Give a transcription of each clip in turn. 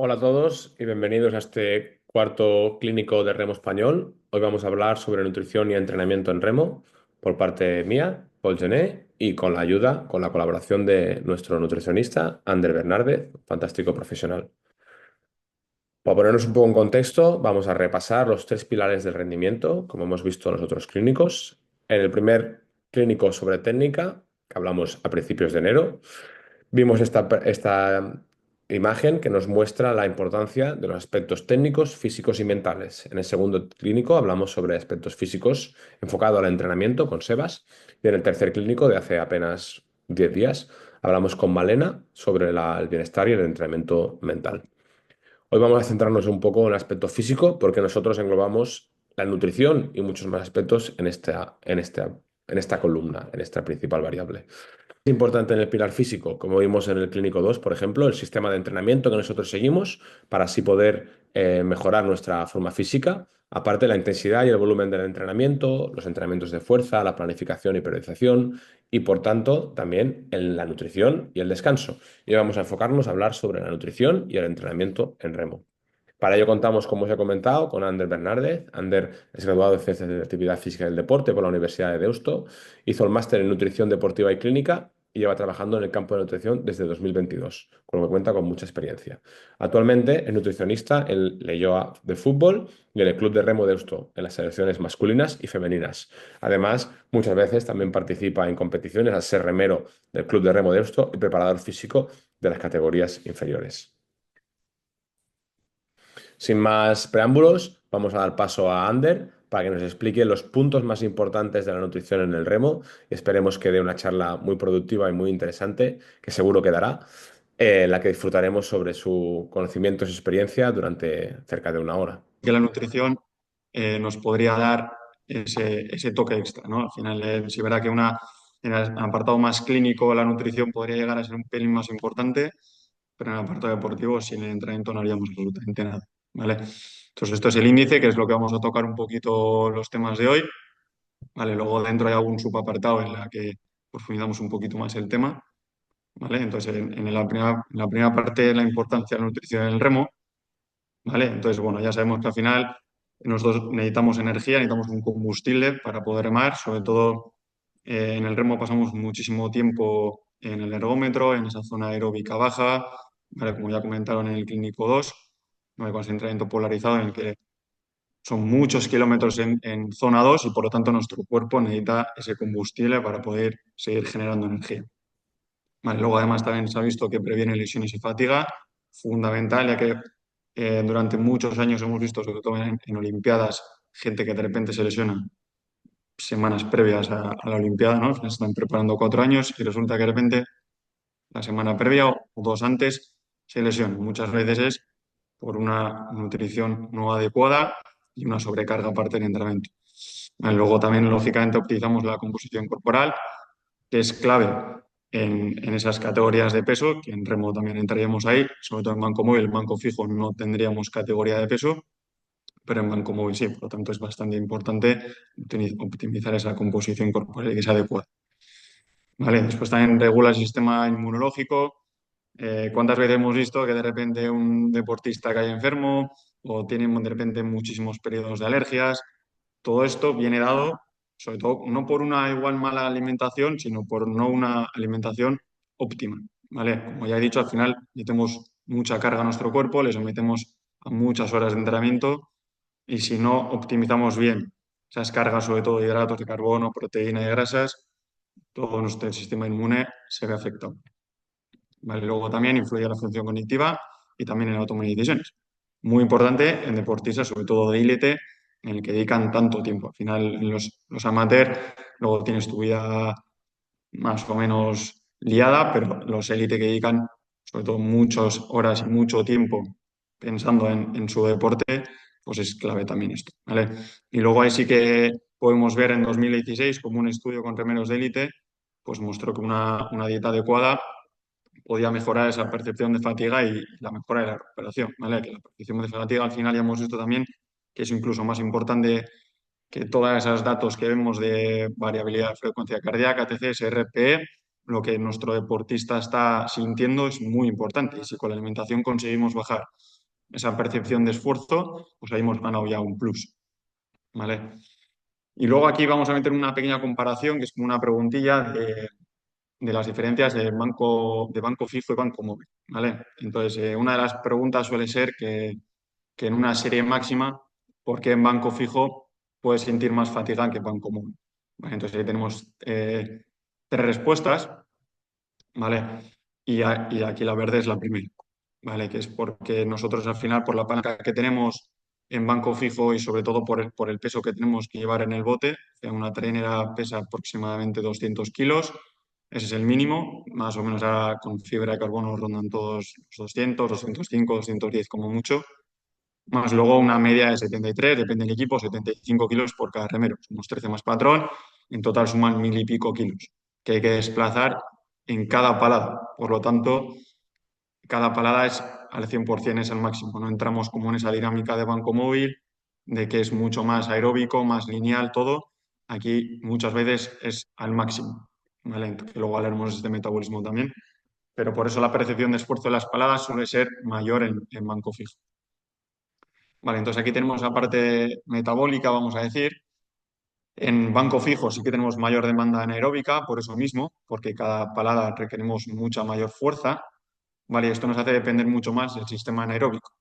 Hola a todos y bienvenidos a este cuarto clínico de remo español. Hoy vamos a hablar sobre nutrición y entrenamiento en remo por parte mía, Paul Gené, y con la ayuda, con la colaboración de nuestro nutricionista, Ander Bernárdez, fantástico profesional. Para ponernos un poco en contexto, vamos a repasar los tres pilares del rendimiento, como hemos visto en los otros clínicos. En el primer clínico sobre técnica, que hablamos a principios de enero, vimos esta imagen que nos muestra la importancia de los aspectos técnicos, físicos y mentales. En el segundo clínico hablamos sobre aspectos físicos enfocado al entrenamiento con Sebas. Y en el tercer clínico, de hace apenas 10 días, hablamos con Malena sobre el bienestar y el entrenamiento mental. Hoy vamos a centrarnos un poco en el aspecto físico porque nosotros englobamos la nutrición y muchos más aspectos en esta columna, en esta principal variable. Es importante en el pilar físico, como vimos en el Clínico 2, por ejemplo, el sistema de entrenamiento que nosotros seguimos para así poder mejorar nuestra forma física. Aparte, la intensidad y el volumen del entrenamiento, los entrenamientos de fuerza, la planificación y periodización y, por tanto, también en la nutrición y el descanso. Y hoy vamos a enfocarnos a hablar sobre la nutrición y el entrenamiento en remo. Para ello contamos, como os he comentado, con Ander Bernárdez. Ander es graduado en Ciencias de la Actividad Física y el Deporte por la Universidad de Deusto. Hizo el máster en Nutrición Deportiva y Clínica y lleva trabajando en el campo de nutrición desde 2022, con lo que cuenta con mucha experiencia. Actualmente es nutricionista en Leioa de fútbol y en el Club de Remo Deusto, en las selecciones masculinas y femeninas. Además, muchas veces también participa en competiciones al ser remero del Club de Remo Deusto y preparador físico de las categorías inferiores. Sin más preámbulos, vamos a dar paso a Ander para que nos explique los puntos más importantes de la nutrición en el remo y esperemos que dé una charla muy productiva y muy interesante, que seguro quedará, en la que disfrutaremos sobre su conocimiento y su experiencia durante cerca de una hora. Que la nutrición nos podría dar ese toque extra, ¿no? Al final, sí es verdad que en el apartado más clínico la nutrición podría llegar a ser un pelín más importante, pero en el apartado deportivo sin el entrenamiento no haríamos absolutamente nada, ¿vale? Entonces esto es el índice, que es lo que vamos a tocar un poquito los temas de hoy, ¿vale? Luego dentro hay algún subapartado en la que profundizamos un poquito más el tema, ¿vale? Entonces en la primera parte la importancia de la nutrición en el remo. ¿Vale? Entonces, bueno, ya sabemos que al final nosotros necesitamos energía, necesitamos un combustible para poder remar, sobre todo en el remo pasamos muchísimo tiempo en el ergómetro, en esa zona aeróbica baja, ¿vale? Como ya comentaron en el Clínico 2, ¿vale? Con ese entrenamiento polarizado en el que son muchos kilómetros en zona 2 y por lo tanto nuestro cuerpo necesita ese combustible para poder seguir generando energía. Vale, luego además también se ha visto que previene lesiones y fatiga, fundamental, ya que durante muchos años hemos visto, sobre todo en Olimpiadas, gente que de repente se lesiona semanas previas a la Olimpiada, ¿no? Se están preparando 4 años y resulta que de repente la semana previa o dos antes se lesiona. Muchas veces es por una nutrición no adecuada y una sobrecarga aparte del entrenamiento. Vale, luego también, lógicamente, optimizamos la composición corporal, que es clave en esas categorías de peso, que en remo también entraríamos ahí, sobre todo en banco móvil, banco fijo no tendríamos categoría de peso, pero en banco móvil sí, por lo tanto es bastante importante optimizar esa composición corporal y que sea adecuada. ¿Vale? Después también regula el sistema inmunológico. ¿Cuántas veces hemos visto que de repente un deportista cae enfermo o tiene de repente muchísimos periodos de alergias? Todo esto viene dado, sobre todo, no por una igual mala alimentación, sino por no una alimentación óptima, ¿vale? Como ya he dicho, al final metemos mucha carga a nuestro cuerpo, le sometemos a muchas horas de entrenamiento y si no optimizamos bien esas cargas, sobre todo de hidratos de carbono, proteína y grasas, todo nuestro sistema inmune se ve afectado, ¿vale? Luego también influye la función cognitiva y también en la toma de decisiones. Muy importante en deportistas, sobre todo de élite, en el que dedican tanto tiempo. Al final, en los amateurs, luego tienes tu vida más o menos liada, pero los élite que dedican sobre todo muchas horas y mucho tiempo pensando en su deporte, pues es clave también esto, ¿vale? Y luego ahí sí que podemos ver en 2016 como un estudio con remeros de élite, pues mostró que una dieta adecuada podía mejorar esa percepción de fatiga y la mejora de la recuperación, ¿vale? Que la percepción de fatiga al final ya hemos visto también que es incluso más importante que todos esos datos que vemos de variabilidad de frecuencia cardíaca, etc., SRPE, lo que nuestro deportista está sintiendo es muy importante. Y si con la alimentación conseguimos bajar esa percepción de esfuerzo, pues ahí hemos ganado ya un plus, ¿vale? Y luego aquí vamos a meter una pequeña comparación, que es como una preguntilla de las diferencias de banco fijo y banco móvil, ¿vale? Entonces, una de las preguntas suele ser que en una serie máxima, ¿por qué en banco fijo puedes sentir más fatiga que en banco móvil? Vale, entonces ahí tenemos tres respuestas, ¿vale? Y aquí la verde es la primera, ¿vale? Que es porque nosotros al final, por la palanca que tenemos en banco fijo y sobre todo por el peso que tenemos que llevar en el bote, que una trainera pesa aproximadamente 200 kilos, ese es el mínimo, más o menos ahora con fibra de carbono rondan todos los 200, 205, 210 como mucho, más luego una media de 73, depende del equipo, 75 kilos por cada remero. Somos 13 más patrón, en total suman 1000 y pico kilos que hay que desplazar en cada palada. Por lo tanto, cada palada es al 100%, es al máximo. No entramos como en esa dinámica de banco móvil, de que es mucho más aeróbico, más lineal todo. Aquí muchas veces es al máximo, ¿vale? Que luego hablaremos de metabolismo también. Pero por eso la percepción de esfuerzo de las paladas suele ser mayor en banco fijo. Vale, entonces aquí tenemos la parte metabólica, vamos a decir. En banco fijo sí que tenemos mayor demanda anaeróbica, por eso mismo, porque cada palada requerimos mucha mayor fuerza. Vale, esto nos hace depender mucho más del sistema anaeróbico,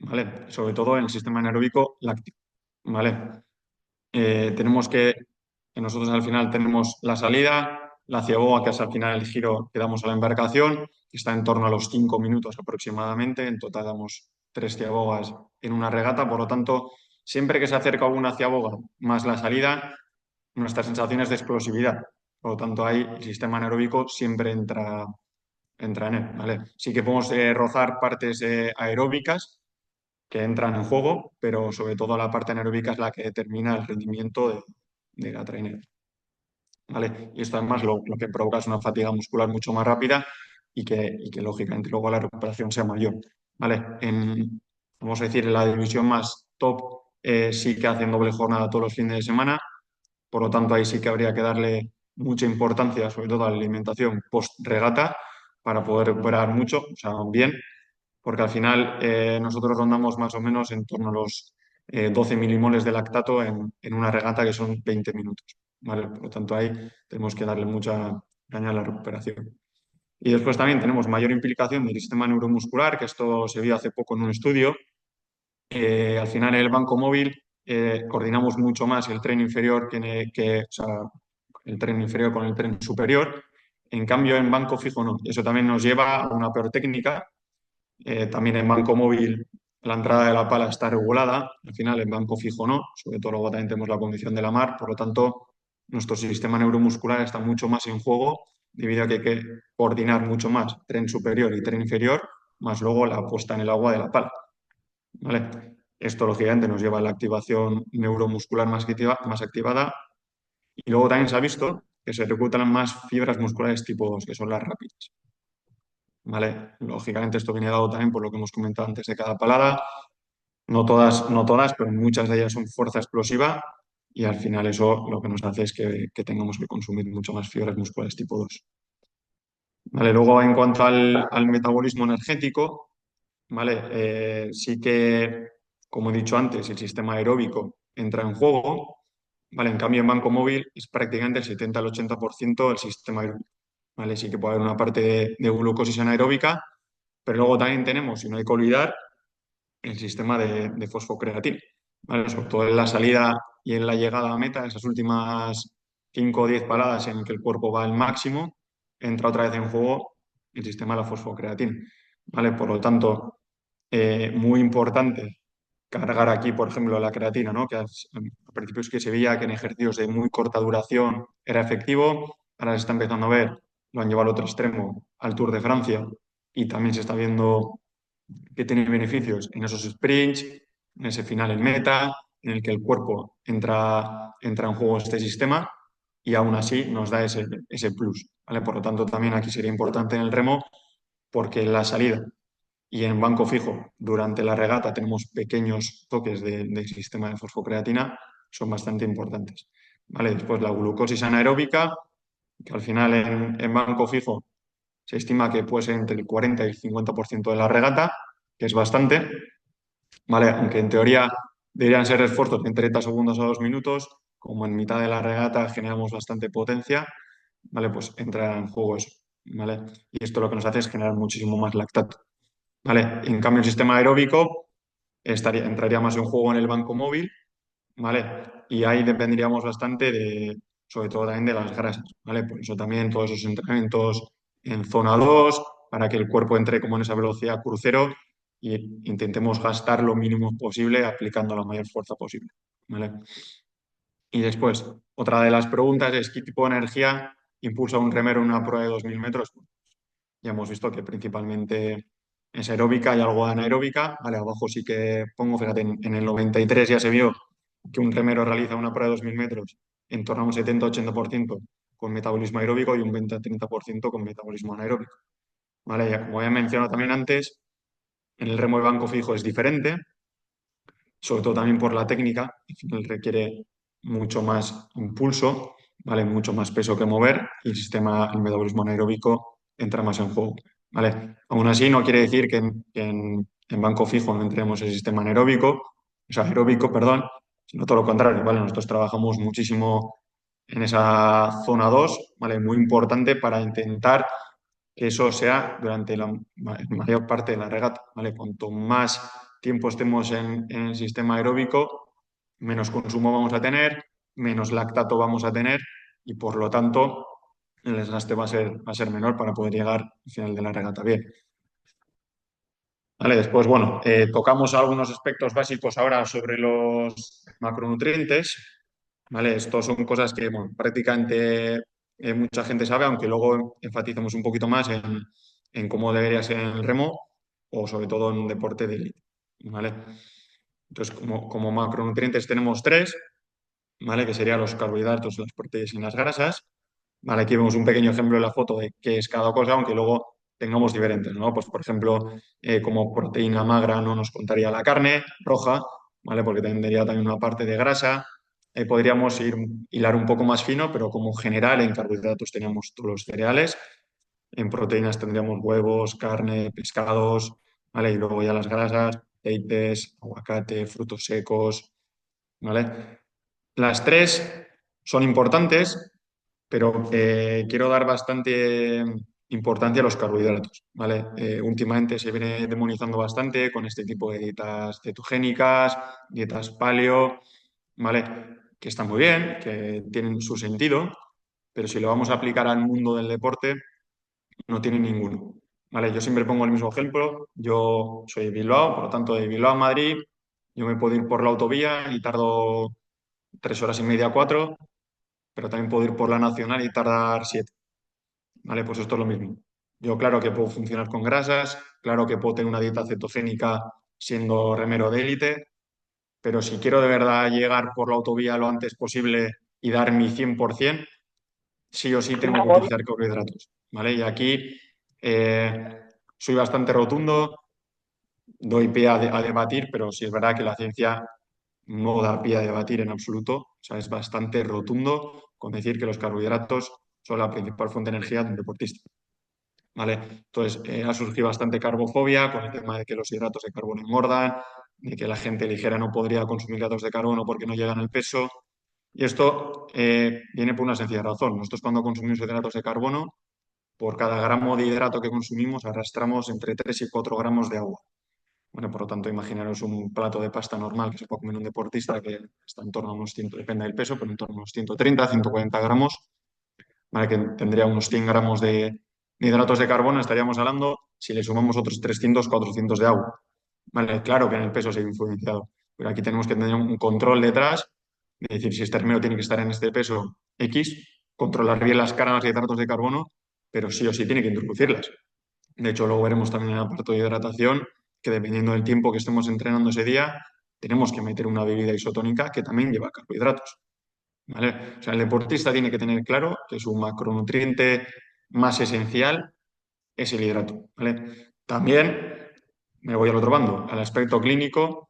¿vale? Sobre todo en el sistema anaeróbico láctico, ¿vale? Tenemos que nosotros al final tenemos la salida, la ciaboga, que es al final el giro que damos a la embarcación, que está en torno a los 5 minutos aproximadamente. En total damos 3 ciabogas en una regata, por lo tanto, siempre que se acerca una ciaboga más la salida, nuestra sensación es de explosividad. Por lo tanto, ahí el sistema anaeróbico siempre entra en él, ¿vale? Sí que podemos rozar partes aeróbicas que entran en juego, pero sobre todo la parte anaeróbica es la que determina el rendimiento de la trainer, ¿vale? Y esto además lo que provoca es una fatiga muscular mucho más rápida y que lógicamente luego la recuperación sea mayor, ¿vale? Vamos a decir, en la división más top sí que hacen doble jornada todos los fines de semana, por lo tanto ahí sí que habría que darle mucha importancia, sobre todo a la alimentación post-regata, para poder recuperar mucho, o sea, bien, porque al final nosotros rondamos más o menos en torno a los 12 milimoles de lactato en una regata que son 20 minutos, ¿vale? Por lo tanto, ahí tenemos que darle mucha caña a la recuperación. Y después también tenemos mayor implicación del sistema neuromuscular, que esto se vio hace poco en un estudio. Al final, en el banco móvil coordinamos mucho más el tren inferior o sea, el tren inferior con el tren superior. En cambio, en banco fijo no. Eso también nos lleva a una peor técnica. También en banco móvil la entrada de la pala está regulada, al final en banco fijo no, sobre todo luego también tenemos la condición de la mar, por lo tanto nuestro sistema neuromuscular está mucho más en juego debido a que hay que coordinar mucho más tren superior y tren inferior, más luego la puesta en el agua de la pala, ¿vale? Esto lógicamente nos lleva a la activación neuromuscular más activada y luego también se ha visto que se reclutan más fibras musculares tipo 2, que son las rápidas. ¿Vale? Lógicamente esto viene dado también por lo que hemos comentado antes de cada palada. No todas, pero muchas de ellas son fuerza explosiva y al final eso lo que nos hace es que tengamos que consumir mucho más fibras musculares tipo 2. ¿Vale? Luego, en cuanto al metabolismo energético, ¿vale? Sí que, como he dicho antes, el sistema aeróbico entra en juego, ¿vale? En cambio, en banco móvil es prácticamente el 70 al 80% del sistema aeróbico, ¿vale? Sí que puede haber una parte de glucosis anaeróbica, pero luego también tenemos, y no hay que olvidar, el sistema de fosfocreatina, ¿vale? Sobre todo en la salida y en la llegada a meta, esas últimas 5 o 10 paradas en que el cuerpo va al máximo, entra otra vez en juego el sistema de la fosfocreatina, ¿vale? Por lo tanto, muy importante cargar aquí, por ejemplo, la creatina, ¿no? Que al principio es que se veía que en ejercicios de muy corta duración era efectivo, ahora se está empezando a ver, lo han llevado al otro extremo, al Tour de Francia, y también se está viendo que tiene beneficios en esos sprints, en ese final en meta, en el que el cuerpo entra en juego este sistema y aún así nos da ese plus, ¿vale? Por lo tanto, también aquí sería importante en el remo porque en la salida y en banco fijo durante la regata tenemos pequeños toques del sistema de fosfocreatina, son bastante importantes, ¿vale? Después la glucosis anaeróbica, que al final en banco fijo se estima que puede ser entre el 40 y el 50% de la regata, que es bastante, ¿vale? Aunque en teoría deberían ser esfuerzos de 30 segundos a 2 minutos, como en mitad de la regata generamos bastante potencia, ¿vale? Pues entra en juego eso, ¿vale? Y esto lo que nos hace es generar muchísimo más lactato, ¿vale? En cambio, el sistema aeróbico entraría más en juego en el banco móvil, ¿vale? Y ahí dependeríamos bastante de, sobre todo también de las grasas, ¿vale? Por eso también todos esos entrenamientos en zona 2 para que el cuerpo entre como en esa velocidad crucero y intentemos gastar lo mínimo posible aplicando la mayor fuerza posible, ¿vale? Y después, otra de las preguntas es, ¿qué tipo de energía impulsa un remero en una prueba de 2000 metros? Ya hemos visto que principalmente es aeróbica y algo anaeróbica. Vale, abajo sí que pongo, fíjate, en el 93 ya se vio que un remero realiza una prueba de 2000 metros en torno a un 70-80% con metabolismo aeróbico y un 20-30% con metabolismo anaeróbico. Vale, ya como ya he mencionado también antes, en el remo de banco fijo es diferente, sobre todo también por la técnica, al final requiere mucho más impulso, ¿vale? Mucho más peso que mover y el metabolismo anaeróbico entra más en juego, ¿vale? Aún así, no quiere decir que en banco fijo no entremos el sistema anaeróbico, o sea, aeróbico, perdón, sino todo lo contrario, ¿vale? Nosotros trabajamos muchísimo en esa zona 2, ¿vale? Muy importante para intentar que eso sea durante la mayor parte de la regata, ¿vale? Cuanto más tiempo estemos en el sistema aeróbico, menos consumo vamos a tener, menos lactato vamos a tener y por lo tanto el desgaste va a ser menor para poder llegar al final de la regata bien. Vale, después, bueno, tocamos algunos aspectos básicos ahora sobre los macronutrientes. ¿Vale? Estos son cosas que bueno, prácticamente mucha gente sabe, aunque luego enfatizamos un poquito más en cómo debería ser en el remo o sobre todo en un deporte de élite. ¿Vale? Entonces, como macronutrientes tenemos tres, ¿vale? Que serían los carbohidratos, las proteínas y las grasas. Vale, aquí vemos un pequeño ejemplo en la foto de qué es cada cosa, aunque luego tengamos diferentes, ¿no? Pues, por ejemplo, como proteína magra no nos contaría la carne roja, ¿vale? Porque tendría también una parte de grasa. Podríamos hilar un poco más fino, pero como general en carbohidratos teníamos todos los cereales, en proteínas tendríamos huevos, carne, pescados, ¿vale? Y luego ya las grasas, aceites, aguacate, frutos secos, ¿vale? Las tres son importantes, pero quiero dar bastante importancia a los carbohidratos, ¿vale? Últimamente se viene demonizando bastante con este tipo de dietas cetogénicas, dietas paleo, ¿vale? Que están muy bien, que tienen su sentido, pero si lo vamos a aplicar al mundo del deporte, no tiene ninguno, ¿vale? Yo siempre pongo el mismo ejemplo. Yo soy de Bilbao, por lo tanto, de Bilbao a Madrid, yo me puedo ir por la autovía y tardo 3 horas y media, 4, pero también puedo ir por la nacional y tardar 7. ¿Vale? Pues esto es lo mismo. Yo claro que puedo funcionar con grasas, claro que puedo tener una dieta cetogénica siendo remero de élite, pero si quiero de verdad llegar por la autovía lo antes posible y dar mi 100%, sí o sí tengo que utilizar carbohidratos, ¿vale? Y aquí eh, soy bastante rotundo, doy pie a debatir, pero sí es verdad que la ciencia no da pie a debatir en absoluto. O sea, es bastante rotundo con decir que los carbohidratos son la principal fuente de energía de un deportista. ¿Vale? Entonces, ha surgido bastante carbofobia con el tema de que los hidratos de carbono engordan, de que la gente ligera no podría consumir hidratos de carbono porque no llegan al peso. Y esto viene por una sencilla razón. Nosotros cuando consumimos hidratos de carbono, por cada gramo de hidrato que consumimos, arrastramos entre 3 y 4 gramos de agua. Bueno, por lo tanto, imaginaros un plato de pasta normal que se puede comer un deportista que está en torno a unos 100, depende del peso, pero en torno a unos 130, 140 gramos, ¿vale? Que tendría unos 100 gramos de hidratos de carbono, estaríamos hablando si le sumamos otros 300, 400 de agua. ¿Vale? Claro que en el peso se ha influenciado, pero aquí tenemos que tener un control detrás, es decir, si este hermeno tiene que estar en este peso X, controlar bien las cargas de hidratos de carbono, pero sí o sí tiene que introducirlas. De hecho, luego veremos también en el apartado de hidratación que dependiendo del tiempo que estemos entrenando ese día, tenemos que meter una bebida isotónica que también lleva carbohidratos. ¿Vale? O sea, el deportista tiene que tener claro que su macronutriente más esencial es el hidrato. ¿Vale? También me voy al otro bando, al aspecto clínico.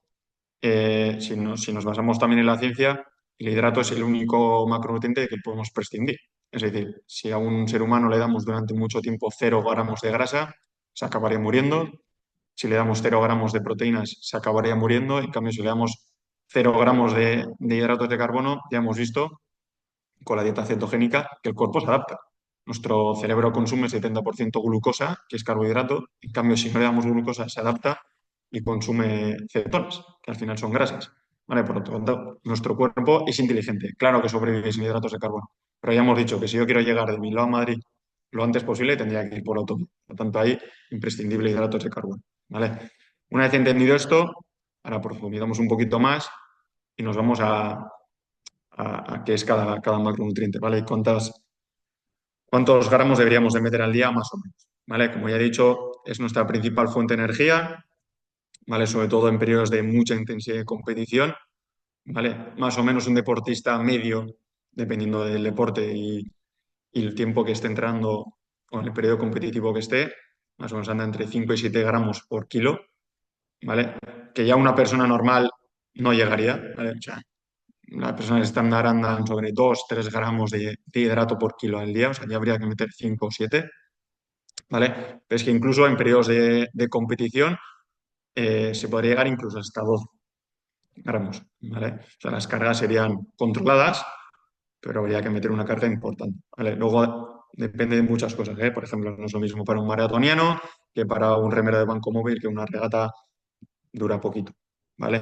Si nos basamos también en la ciencia, el hidrato es el único macronutriente del que podemos prescindir. Es decir, si a un ser humano le damos durante mucho tiempo 0 gramos de grasa, se acabaría muriendo. Si le damos 0 gramos de proteínas, se acabaría muriendo. En cambio, si le damos 0 gramos de hidratos de carbono, ya hemos visto con la dieta cetogénica que el cuerpo se adapta. Nuestro cerebro consume 70% glucosa, que es carbohidrato. En cambio, si no le damos glucosa, se adapta y consume cetonas, que al final son grasas. ¿Vale? Por lo tanto, nuestro cuerpo es inteligente. Claro que sobrevive sin hidratos de carbono. Pero ya hemos dicho que si yo quiero llegar de Bilbao a Madrid lo antes posible, tendría que ir por autovía. Por lo tanto, ahí imprescindible hidratos de carbono. ¿Vale? Una vez entendido esto, ahora profundizamos un poquito más y nos vamos a qué es cada macronutriente, ¿vale? Y cuántos gramos deberíamos de meter al día más o menos, ¿vale? Como ya he dicho, es nuestra principal fuente de energía, ¿vale? Sobre todo en periodos de mucha intensidad de competición, ¿vale? Más o menos un deportista medio, dependiendo del deporte y el tiempo que esté entrenando o en el periodo competitivo que esté, más o menos anda entre 5 y 7 gramos por kilo, ¿vale? Que ya una persona normal no llegaría, ¿vale? O sea, las personas estándar andan sobre 2 3 gramos de hidrato por kilo al día, o sea, ya habría que meter 5 o 7, ¿vale? Pero es que incluso en periodos de competición se podría llegar incluso hasta 12 gramos, ¿vale? O sea, las cargas serían controladas, pero habría que meter una carga importante, ¿vale? Luego depende de muchas cosas, ¿eh? Por ejemplo, no es lo mismo para un maratoniano que para un remero de banco móvil, que una regata dura poquito, ¿vale?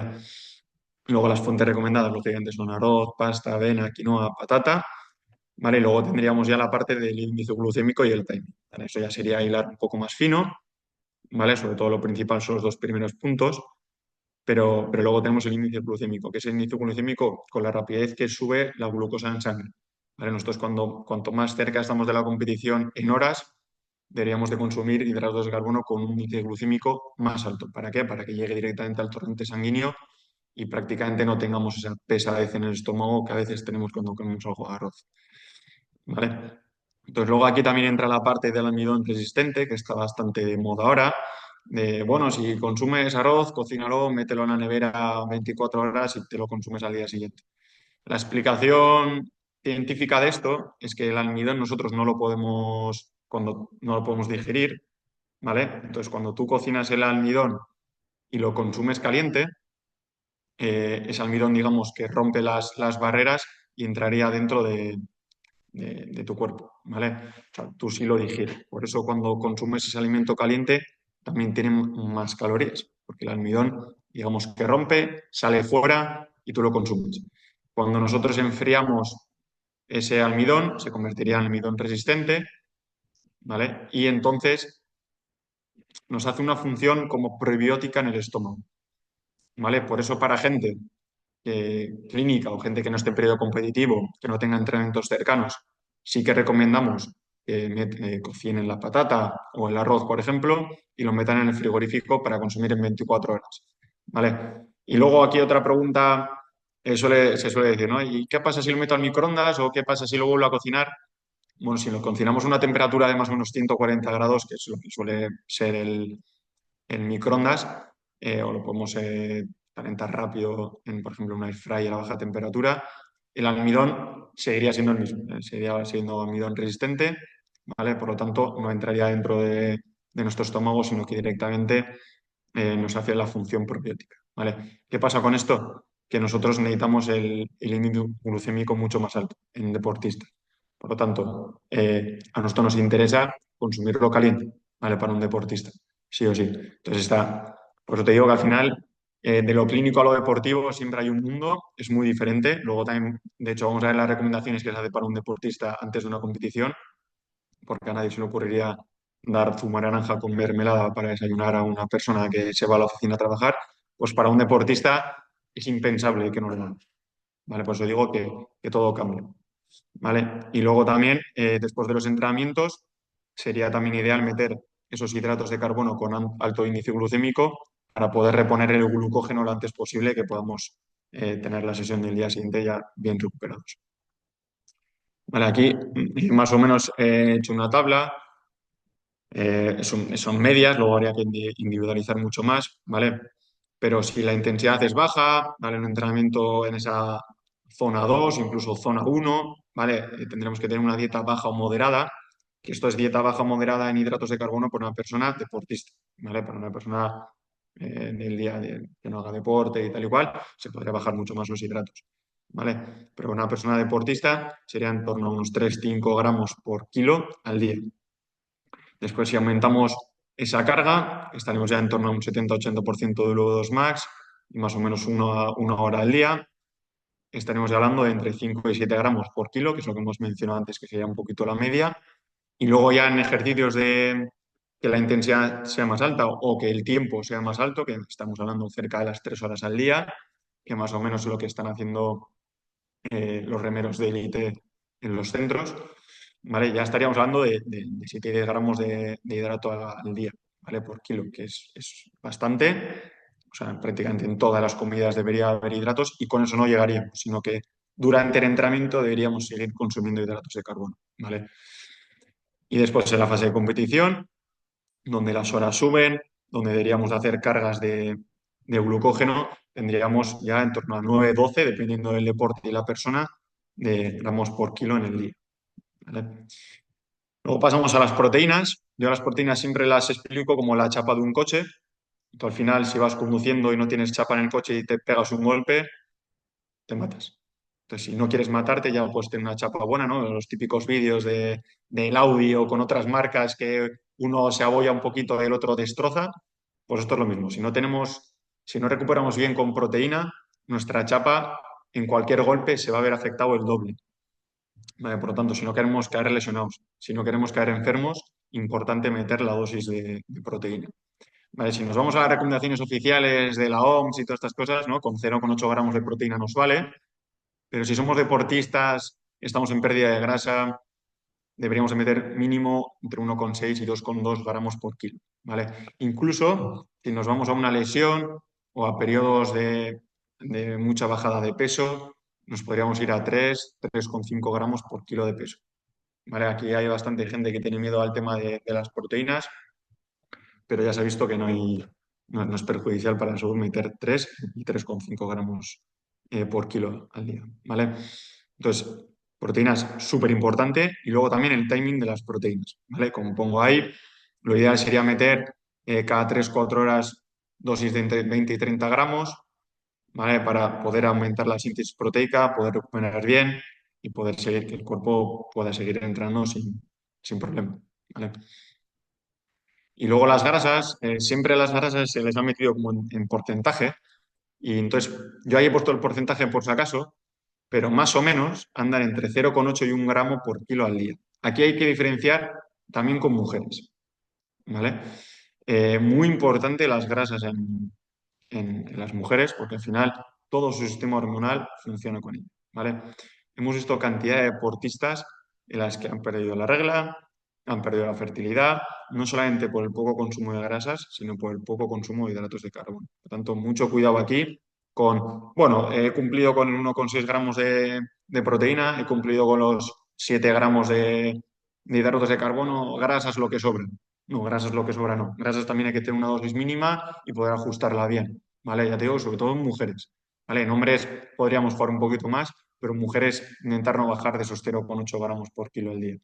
Luego las fuentes recomendadas, lógicamente, son arroz, pasta, avena, quinoa, patata, ¿vale? Y luego tendríamos ya la parte del índice glucémico y el timing, ¿vale? Eso ya sería hilar un poco más fino, ¿vale? Sobre todo lo principal son los dos primeros puntos, pero luego tenemos el índice glucémico, que es el índice glucémico con la rapidez que sube la glucosa en sangre, ¿vale? Nosotros cuanto más cerca estamos de la competición en horas, deberíamos de consumir hidratos de carbono con un índice glucémico más alto. ¿Para qué? Para que llegue directamente al torrente sanguíneo y prácticamente no tengamos esa pesadez en el estómago que a veces tenemos cuando comemos algo de arroz, ¿vale? Entonces luego aquí también entra la parte del almidón resistente, que está bastante de moda ahora, de, bueno, si consumes arroz, cocínalo, mételo en la nevera 24 horas y te lo consumes al día siguiente. La explicación científica de esto es que el almidón nosotros no lo podemos, cuando no lo podemos digerir, ¿vale? Entonces cuando tú cocinas el almidón y lo consumes caliente, ese almidón, digamos, que rompe las barreras y entraría dentro de tu cuerpo, ¿vale? O sea, tú sí lo digieres. Por eso cuando consumes ese alimento caliente también tiene más calorías, porque el almidón, digamos, que rompe, sale fuera y tú lo consumes. Cuando nosotros enfriamos ese almidón, se convertiría en almidón resistente, ¿vale? Y entonces nos hace una función como prebiótica en el estómago, ¿vale? Por eso para gente clínica o gente que no esté en periodo competitivo, que no tenga entrenamientos cercanos, sí que recomendamos que cocinen la patata o el arroz, por ejemplo, y lo metan en el frigorífico para consumir en 24 horas. ¿Vale? Y luego aquí otra pregunta se suele decir, ¿no? ¿Y qué pasa si lo meto al microondas o qué pasa si lo vuelvo a cocinar? Bueno, si lo cocinamos a una temperatura de más o menos 140 grados, que es lo que suele ser el microondas, o lo podemos calentar rápido en, por ejemplo, una air fryer a baja temperatura, el almidón seguiría siendo el mismo, seguiría siendo almidón resistente, ¿vale? Por lo tanto, no entraría dentro de nuestro estómago, sino que directamente nos hace la función probiótica, ¿vale? ¿Qué pasa con esto? Que nosotros necesitamos el índice glucémico mucho más alto en deportistas. Por lo tanto, a nosotros nos interesa consumirlo caliente, ¿vale? Para un deportista, sí o sí. Entonces por eso te digo que al final, de lo clínico a lo deportivo siempre hay un mundo, es muy diferente. Luego también, de hecho, vamos a ver las recomendaciones que se hace para un deportista antes de una competición, porque a nadie se le ocurriría dar zumo de naranja con mermelada para desayunar a una persona que se va a la oficina a trabajar, pues para un deportista es impensable que no lo hagan. ¿Vale? Por eso digo que todo cambia. ¿Vale? Y luego también, después de los entrenamientos, sería también ideal meter esos hidratos de carbono con alto índice glucémico para poder reponer el glucógeno lo antes posible y que podamos tener la sesión del día siguiente ya bien recuperados. Vale, aquí más o menos he hecho una tabla, son medias, luego habría que individualizar mucho más, ¿vale? Pero si la intensidad es baja, ¿vale? Un entrenamiento en esa zona 2, incluso zona 1, ¿vale? Tendremos que tener una dieta baja o moderada, que esto es dieta baja o moderada en hidratos de carbono para una persona deportista, ¿vale? Para una persona del día a día que no haga deporte y tal y cual, se podría bajar mucho más los hidratos, ¿vale? Pero una persona deportista sería en torno a unos 3-5 gramos por kilo al día. Después, si aumentamos esa carga, estaremos ya en torno a un 70-80% de VO2 max y más o menos una hora al día. Estaremos hablando de entre 5 y 7 gramos por kilo, que es lo que hemos mencionado antes, que sería un poquito la media. Y luego ya en ejercicios de que la intensidad sea más alta o que el tiempo sea más alto, que estamos hablando cerca de las 3 horas al día, que más o menos es lo que están haciendo los remeros de élite en los centros, ¿vale? Ya estaríamos hablando de 7 y 10 gramos de hidrato al día, ¿vale? Por kilo, que es bastante. O sea, prácticamente en todas las comidas debería haber hidratos y con eso no llegaríamos, sino que durante el entrenamiento deberíamos seguir consumiendo hidratos de carbono, ¿vale? Y después en la fase de competición, donde las horas suben, donde deberíamos hacer cargas de glucógeno, tendríamos ya en torno a 9-12, dependiendo del deporte y la persona, de gramos por kilo en el día, ¿vale? Luego pasamos a las proteínas. Yo las proteínas siempre las explico como la chapa de un coche. Tú al final, si vas conduciendo y no tienes chapa en el coche y te pegas un golpe, te matas. Entonces, si no quieres matarte, ya puedes tener una chapa buena, ¿no? Los típicos vídeos del Audi o con otras marcas que uno se abolla un poquito y el otro destroza, pues esto es lo mismo. Si no recuperamos bien con proteína, nuestra chapa en cualquier golpe se va a ver afectado el doble. ¿Vale? Por lo tanto, si no queremos caer lesionados, si no queremos caer enfermos, importante meter la dosis de proteína. Vale, si nos vamos a las recomendaciones oficiales de la OMS y todas estas cosas, ¿no? Con 0,8 gramos de proteína nos vale, pero si somos deportistas, estamos en pérdida de grasa, deberíamos de meter mínimo entre 1,6 y 2,2 gramos por kilo, ¿vale? Incluso si nos vamos a una lesión o a periodos de mucha bajada de peso, nos podríamos ir a 3,5 gramos por kilo de peso, ¿vale? Aquí hay bastante gente que tiene miedo al tema de las proteínas, pero ya se ha visto que no es perjudicial para la salud meter 3 y 3,5 gramos por kilo al día, ¿vale? Entonces, proteínas súper importante y luego también el timing de las proteínas, ¿vale? Como pongo ahí, lo ideal sería meter cada 3-4 horas dosis de entre 20 y 30 gramos, ¿vale? Para poder aumentar la síntesis proteica, poder recuperar bien y poder seguir, que el cuerpo pueda seguir entrando sin problema, ¿vale? Y luego las grasas, siempre las grasas se les ha metido como en porcentaje. Y entonces yo ahí he puesto el porcentaje por si acaso, pero más o menos andan entre 0,8 y 1 gramo por kilo al día. Aquí hay que diferenciar también con mujeres, ¿vale? Muy importante las grasas en las mujeres, porque al final todo su sistema hormonal funciona con ello, ¿vale? Hemos visto cantidad de deportistas en las que han perdido la regla, han perdido la fertilidad, no solamente por el poco consumo de grasas, sino por el poco consumo de hidratos de carbono. Por tanto, mucho cuidado aquí con, bueno, he cumplido con el 1,6 gramos de proteína, he cumplido con los 7 gramos de hidratos de carbono, grasas lo que sobra. No, grasas lo que sobra no. Grasas también hay que tener una dosis mínima y poder ajustarla bien, ¿vale? Ya te digo, sobre todo en mujeres, ¿vale? En hombres podríamos jugar un poquito más, pero en mujeres intentar no bajar de esos 0,8 gramos por kilo al día,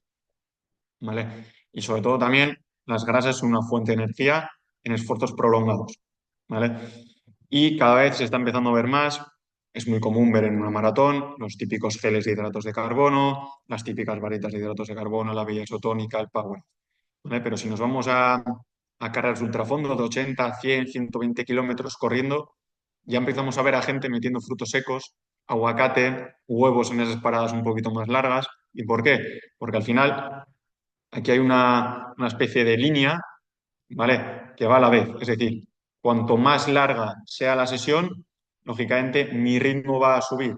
¿vale? Y sobre todo también las grasas son una fuente de energía en esfuerzos prolongados, ¿vale? Y cada vez se está empezando a ver más, es muy común ver en una maratón los típicos geles de hidratos de carbono, las típicas barritas de hidratos de carbono, la bella isotónica, el Power, ¿vale? Pero si nos vamos a carreras de ultrafondo de 80, 100, 120 kilómetros corriendo, ya empezamos a ver a gente metiendo frutos secos, aguacate, huevos en esas paradas un poquito más largas. ¿Y por qué? Porque al final aquí hay una especie de línea, ¿vale? Que va a la vez. Es decir, cuanto más larga sea la sesión, lógicamente mi ritmo va a subir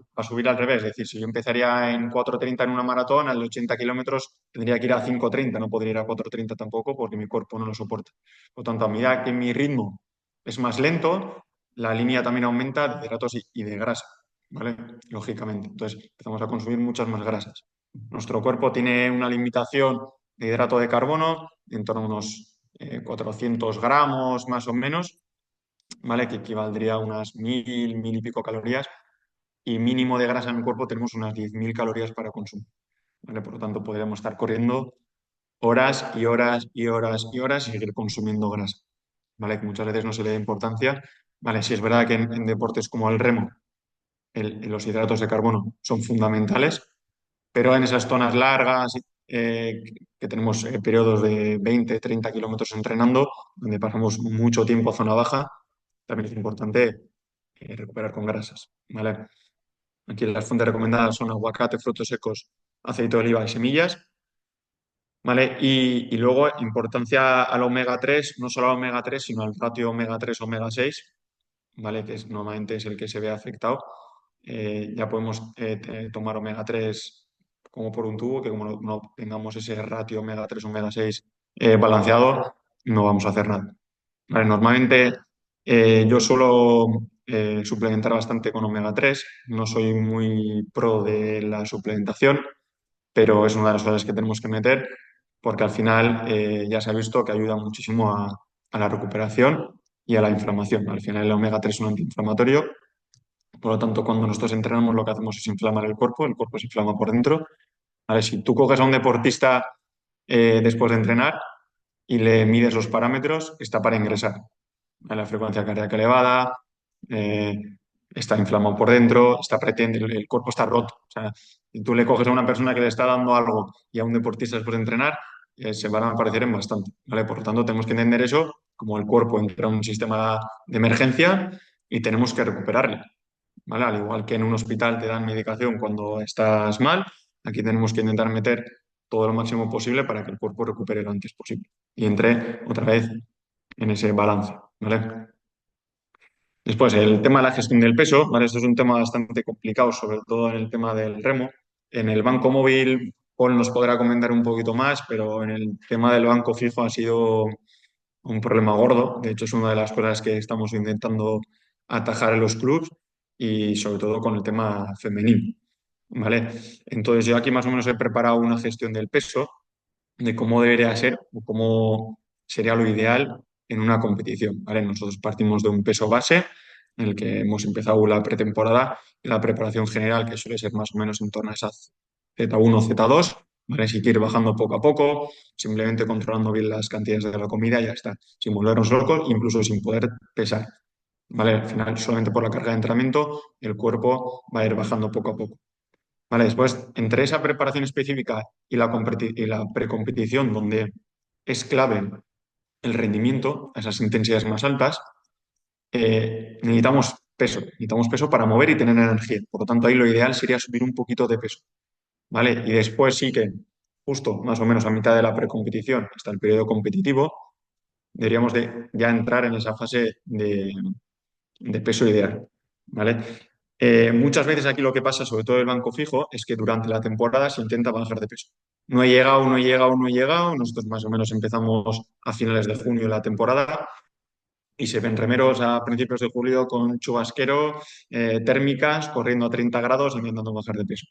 al revés. Es decir, si yo empezaría en 4,30 en una maratón, al 80 kilómetros tendría que ir a 5,30, no podría ir a 4,30 tampoco porque mi cuerpo no lo soporta. Por lo tanto, a medida que mi ritmo es más lento, la línea también aumenta de hidratos y de grasa, ¿vale? Lógicamente. Entonces, empezamos a consumir muchas más grasas. Nuestro cuerpo tiene una limitación de hidrato de carbono en torno a unos 400 gramos más o menos, ¿vale? Que equivaldría a unas 1.000 y pico calorías. y mínimo de grasa en el cuerpo tenemos unas 10.000 calorías para consumir. ¿Vale? Por lo tanto, podríamos estar corriendo horas y horas y horas y horas y seguir consumiendo grasa. ¿Vale? Que muchas veces no se le da importancia. Vale, sí es verdad que en deportes como el remo, los hidratos de carbono son fundamentales, pero en esas zonas largas que tenemos periodos de 20, 30 kilómetros entrenando, donde pasamos mucho tiempo a zona baja, también es importante recuperar con grasas, ¿vale? Aquí las fuentes recomendadas son aguacate, frutos secos, aceite de oliva y semillas, ¿vale? Y luego importancia al omega 3 no solo al omega 3 sino al ratio omega 3 omega 6, ¿vale? Que normalmente es el que se ve afectado. Ya podemos tomar omega 3 como por un tubo, que como no tengamos ese ratio omega 3 omega 6 balanceado, no vamos a hacer nada. Vale, normalmente yo suelo suplementar bastante con omega 3. No soy muy pro de la suplementación, pero es una de las cosas que tenemos que meter porque al final ya se ha visto que ayuda muchísimo a la recuperación y a la inflamación. Al final el omega 3 es un antiinflamatorio, por lo tanto cuando nosotros entrenamos lo que hacemos es inflamar el cuerpo se inflama por dentro. ¿Vale? Si tú coges a un deportista después de entrenar y le mides los parámetros, está para ingresar. ¿Vale? La frecuencia cardíaca elevada, eh, está inflamado por dentro, está pretendiendo, el cuerpo está roto. O sea, si tú le coges a una persona que le está dando algo y a un deportista después de entrenar, se van a parecer en bastante. ¿Vale? Por lo tanto, tenemos que entender eso como el cuerpo entra en un sistema de emergencia y tenemos que recuperarle. ¿Vale? Al igual que en un hospital te dan medicación cuando estás mal, aquí tenemos que intentar meter todo lo máximo posible para que el cuerpo recupere lo antes posible y entre otra vez en ese balance. ¿Vale? Después, el tema de la gestión del peso, ¿vale? Esto es un tema bastante complicado, sobre todo en el tema del remo. En el banco móvil, Paul nos podrá comentar un poquito más, pero en el tema del banco fijo ha sido un problema gordo. De hecho, es una de las cosas que estamos intentando atajar en los clubs y sobre todo con el tema femenino, ¿vale? Entonces, yo aquí más o menos he preparado una gestión del peso, de cómo debería ser o cómo sería lo ideal en una competición, ¿vale? Nosotros partimos de un peso base en el que hemos empezado la pretemporada y la preparación general, que suele ser más o menos en torno a esas Z1, Z2, ¿vale? Si ir bajando poco a poco, simplemente controlando bien las cantidades de la comida y ya está, sin volvernos locos, incluso sin poder pesar, ¿vale? Al final, solamente por la carga de entrenamiento, el cuerpo va a ir bajando poco a poco. Vale, después, entre esa preparación específica y la precompetición, donde es clave el rendimiento a esas intensidades más altas, necesitamos peso para mover y tener energía. Por lo tanto, ahí lo ideal sería subir un poquito de peso, ¿vale? Y después sí que, justo más o menos a mitad de la precompetición, hasta el periodo competitivo, deberíamos de ya entrar en esa fase de peso ideal, ¿vale? Muchas veces aquí lo que pasa, sobre todo el banco fijo, es que durante la temporada se intenta bajar de peso. No he llegado, no he llegado, no he llegado. Nosotros más o menos empezamos a finales de junio la temporada y se ven remeros a principios de julio con chubasquero, térmicas, corriendo a 30 grados, intentando bajar de peso.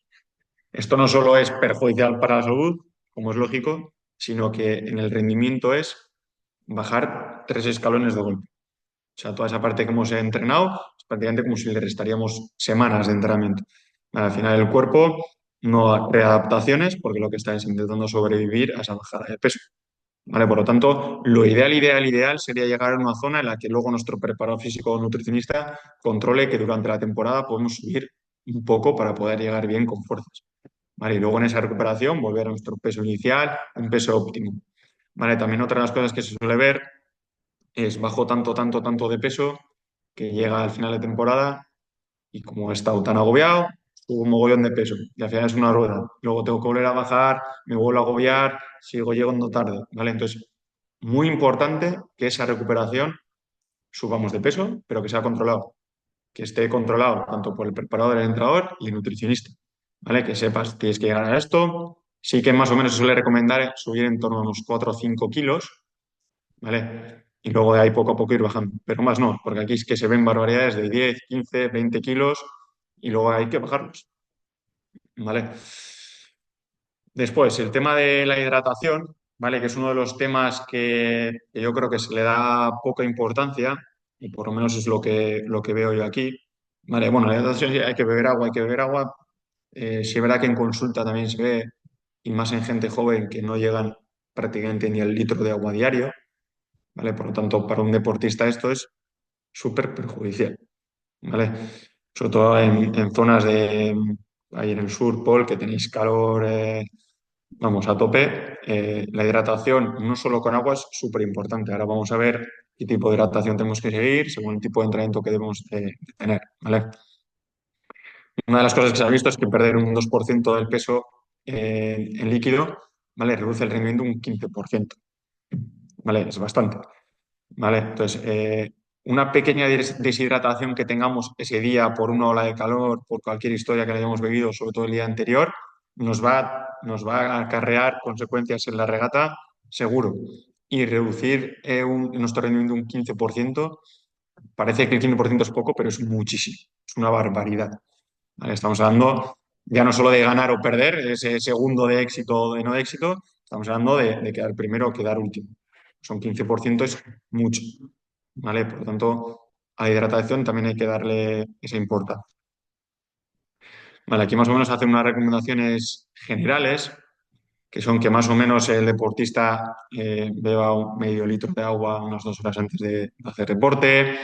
Esto no solo es perjudicial para la salud, como es lógico, sino que en el rendimiento es bajar 3 escalones de golpe. O sea, toda esa parte que hemos entrenado es prácticamente como si le restaríamos semanas de entrenamiento. Al final el cuerpo no crea adaptaciones porque lo que está es intentando sobrevivir a esa bajada de peso. ¿Vale? Por lo tanto, lo ideal sería llegar a una zona en la que luego nuestro preparador físico o nutricionista controle que durante la temporada podemos subir un poco para poder llegar bien con fuerzas. ¿Vale? Y luego en esa recuperación volver a nuestro peso inicial, un peso óptimo. ¿Vale? También otra de las cosas que se suele ver es bajo tanto, tanto, tanto de peso que llega al final de temporada y como he estado tan agobiado, subo un mogollón de peso y al final es una rueda. Luego tengo que volver a bajar, me vuelvo a agobiar, sigo llegando tarde, ¿vale? Entonces, muy importante que esa recuperación subamos de peso, pero que sea controlado, que esté controlado tanto por el preparador, el entrenador y el nutricionista, ¿vale? Que sepas, tienes que llegar a esto. Sí que más o menos se suele recomendar subir en torno a unos 4 o 5 kilos, ¿vale? Y luego de ahí poco a poco ir bajando. Pero más no, porque aquí es que se ven barbaridades de 10 15 20 kilos y luego hay que bajarlos, ¿vale? Después, el tema de la hidratación, ¿vale? Que es uno de los temas que yo creo que se le da poca importancia, y por lo menos es lo que veo yo aquí. Vale, bueno, la hidratación sí, hay que beber agua, hay que beber agua. Sí es verdad que en consulta también se ve, y más en gente joven, que no llegan prácticamente ni al litro de agua diario, ¿vale? Por lo tanto, para un deportista esto es súper perjudicial, ¿vale? Sobre todo en zonas ahí en el sur, Paul, que tenéis calor, vamos, a tope. La hidratación, no solo con agua, es súper importante. Ahora vamos a ver qué tipo de hidratación tenemos que seguir según el tipo de entrenamiento que debemos de tener, ¿vale? Una de las cosas que se ha visto es que perder un 2% del peso en líquido, ¿vale? Reduce el rendimiento un 15%, ¿vale? Es bastante, ¿vale? Entonces, una pequeña deshidratación que tengamos ese día por una ola de calor, por cualquier historia que hayamos bebido, sobre todo el día anterior, nos va a acarrear consecuencias en la regata, seguro. Y reducir nuestro rendimiento un 15%, parece que el 15% es poco, pero es muchísimo, es una barbaridad. ¿Vale? Estamos hablando ya no solo de ganar o perder, ese segundo de éxito o de no éxito, estamos hablando de quedar primero o quedar último. Son 15%, es mucho, ¿vale? Por lo tanto, a la hidratación también hay que darle esa importancia. Vale, aquí más o menos hacen unas recomendaciones generales, que son que más o menos el deportista beba un medio litro de agua unas 2 horas antes de hacer deporte.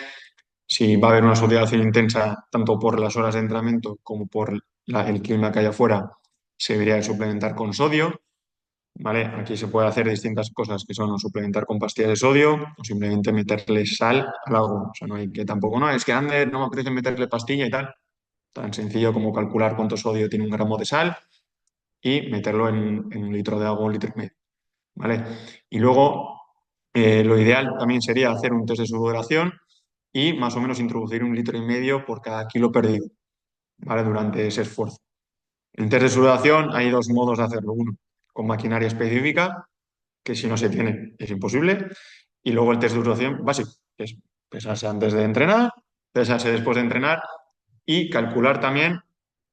Si va a haber una sudoración intensa, tanto por las horas de entrenamiento como por el clima que hay afuera, se debería de suplementar con sodio, ¿vale? Aquí se puede hacer distintas cosas, que son o suplementar con pastillas de sodio o simplemente meterle sal al agua. O sea, no hay que tampoco, no, es que Ander no me apetece meterle pastilla y tal. Tan sencillo como calcular cuánto sodio tiene un gramo de sal y meterlo en un litro de agua, un litro y medio, ¿vale? Y luego, lo ideal también sería hacer un test de sudoración y más o menos introducir 1,5 litros por cada kilo perdido, ¿vale? Durante ese esfuerzo. En test de sudoración hay dos modos de hacerlo. Uno, con maquinaria específica, que si no se tiene es imposible. Y luego el test de sudoración básico, que es pesarse antes de entrenar, pesarse después de entrenar y calcular también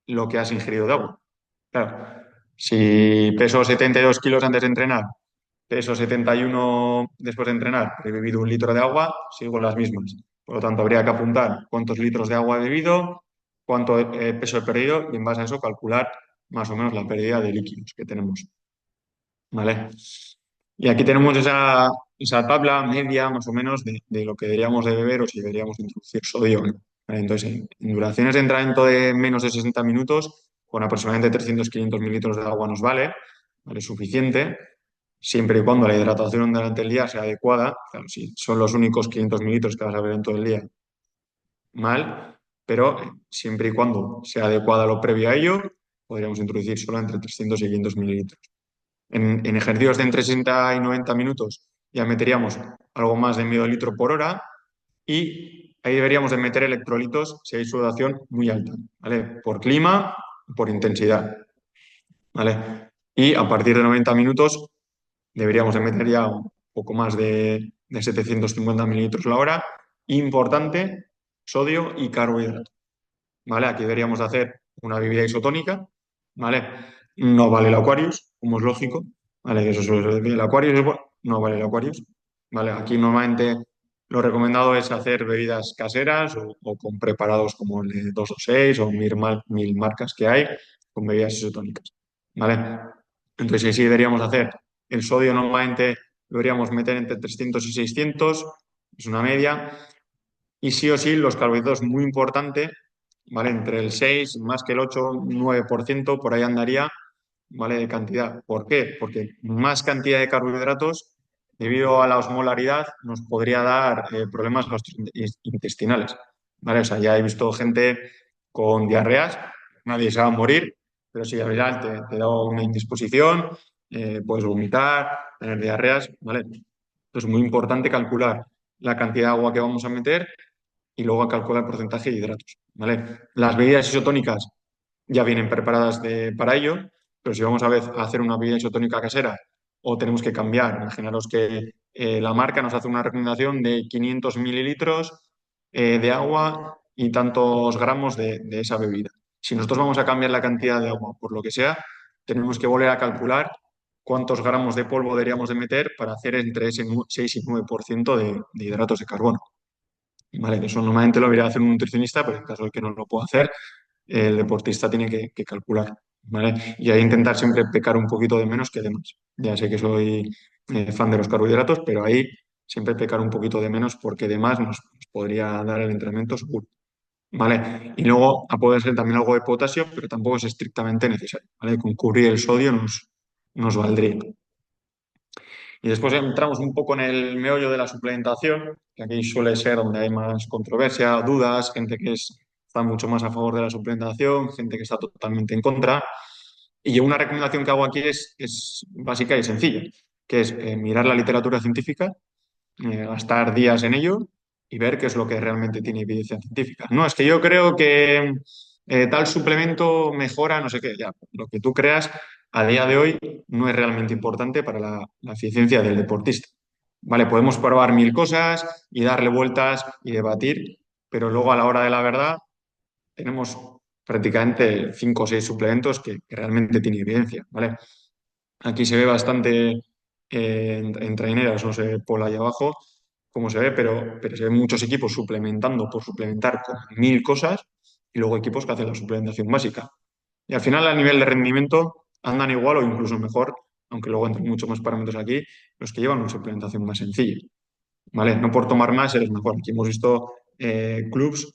lo que has ingerido de agua. Claro, si peso 72 kilos antes de entrenar, peso 71 después de entrenar, he bebido 1 litro de agua, sigo las mismas. Por lo tanto, habría que apuntar cuántos litros de agua he bebido, cuánto peso he perdido y en base a eso calcular más o menos la pérdida de líquidos que tenemos. ¿Vale? Y aquí tenemos esa tabla media más o menos de lo que deberíamos de beber o si deberíamos introducir sodio, ¿no? ¿Vale? Entonces, en duraciones de entrenamiento de menos de 60 minutos, con aproximadamente 300-500 mililitros de agua nos vale, ¿vale? Suficiente, siempre y cuando la hidratación durante el día sea adecuada. Claro, si son los únicos 500 mililitros que vas a beber en todo el día, mal, pero siempre y cuando sea adecuada lo previo a ello, podríamos introducir solo entre 300 y 500 mililitros. En ejercicios de entre 60 y 90 minutos ya meteríamos algo más de medio litro por hora y ahí deberíamos de meter electrolitos si hay sudoración muy alta, ¿vale? Por clima, por intensidad, ¿vale? Y a partir de 90 minutos deberíamos de meter ya un poco más de 750 mililitros la hora. Importante, sodio y carbohidrato, ¿vale? Aquí deberíamos de hacer una bebida isotónica, ¿vale? No vale el Aquarius, como es lógico, ¿vale? Que eso suele decir, el Aquarius es bueno, no vale el Aquarius, ¿vale? Aquí normalmente lo recomendado es hacer bebidas caseras o con preparados como el de 226 o mil marcas que hay con bebidas isotónicas, ¿vale? Entonces, sí deberíamos hacer el sodio normalmente lo deberíamos meter entre 300 y 600, es una media, y sí o sí, los carbohidratos, muy importante, ¿vale? Entre el 6 más que el 8 9% por ahí andaría, ¿vale? De cantidad. ¿Por qué? Porque más cantidad de carbohidratos, debido a la osmolaridad, nos podría dar problemas gastrointestinales, ¿vale? O sea, ya he visto gente con diarreas, nadie se va a morir, pero si al final te da una indisposición, puedes vomitar, tener diarreas, ¿vale? Entonces, es muy importante calcular la cantidad de agua que vamos a meter y luego a calcular el porcentaje de hidratos, ¿vale? Las bebidas isotónicas ya vienen preparadas para ello, pero si vamos a hacer una bebida isotónica casera o tenemos que cambiar, imaginaros que la marca nos hace una recomendación de 500 mililitros de agua y tantos gramos de esa bebida. Si nosotros vamos a cambiar la cantidad de agua por lo que sea, tenemos que volver a calcular cuántos gramos de polvo deberíamos de meter para hacer entre ese 6 y 9% de hidratos de carbono. ¿vale? Que eso normalmente lo debería hacer un nutricionista, pero en caso de que no lo pueda hacer, el deportista tiene que calcular, ¿vale? Y ahí intentar siempre pecar un poquito de menos que de más. Ya sé que soy fan de los carbohidratos, pero ahí siempre pecar un poquito de menos porque de más nos podría dar el entrenamiento seguro. ¿Vale? Y luego puede ser también algo de potasio, pero tampoco es estrictamente necesario, ¿vale? Con cubrir el sodio nos valdría. Y después entramos un poco en el meollo de la suplementación, que aquí suele ser donde hay más controversia, dudas, gente que está mucho más a favor de la suplementación, gente que está totalmente en contra. Y yo una recomendación que hago aquí es básica y sencilla, que es mirar la literatura científica, gastar días en ello y ver qué es lo que realmente tiene evidencia científica. No, es que yo creo que tal suplemento mejora, no sé qué, ya, lo que tú creas a día de hoy no es realmente importante para la eficiencia del deportista. Vale, podemos probar mil cosas y darle vueltas y debatir, pero luego a la hora de la verdad tenemos prácticamente cinco o seis suplementos que realmente tienen evidencia, ¿vale? Aquí se ve bastante en traineras, no sé, por ahí abajo cómo se ve, pero se ven muchos equipos suplementando por suplementar con mil cosas y luego equipos que hacen la suplementación básica. Y al final, a nivel de rendimiento, andan igual o incluso mejor, aunque luego entran muchos más parámetros aquí, los que llevan una suplementación más sencilla. ¿Vale? No por tomar más eres mejor. Aquí hemos visto clubs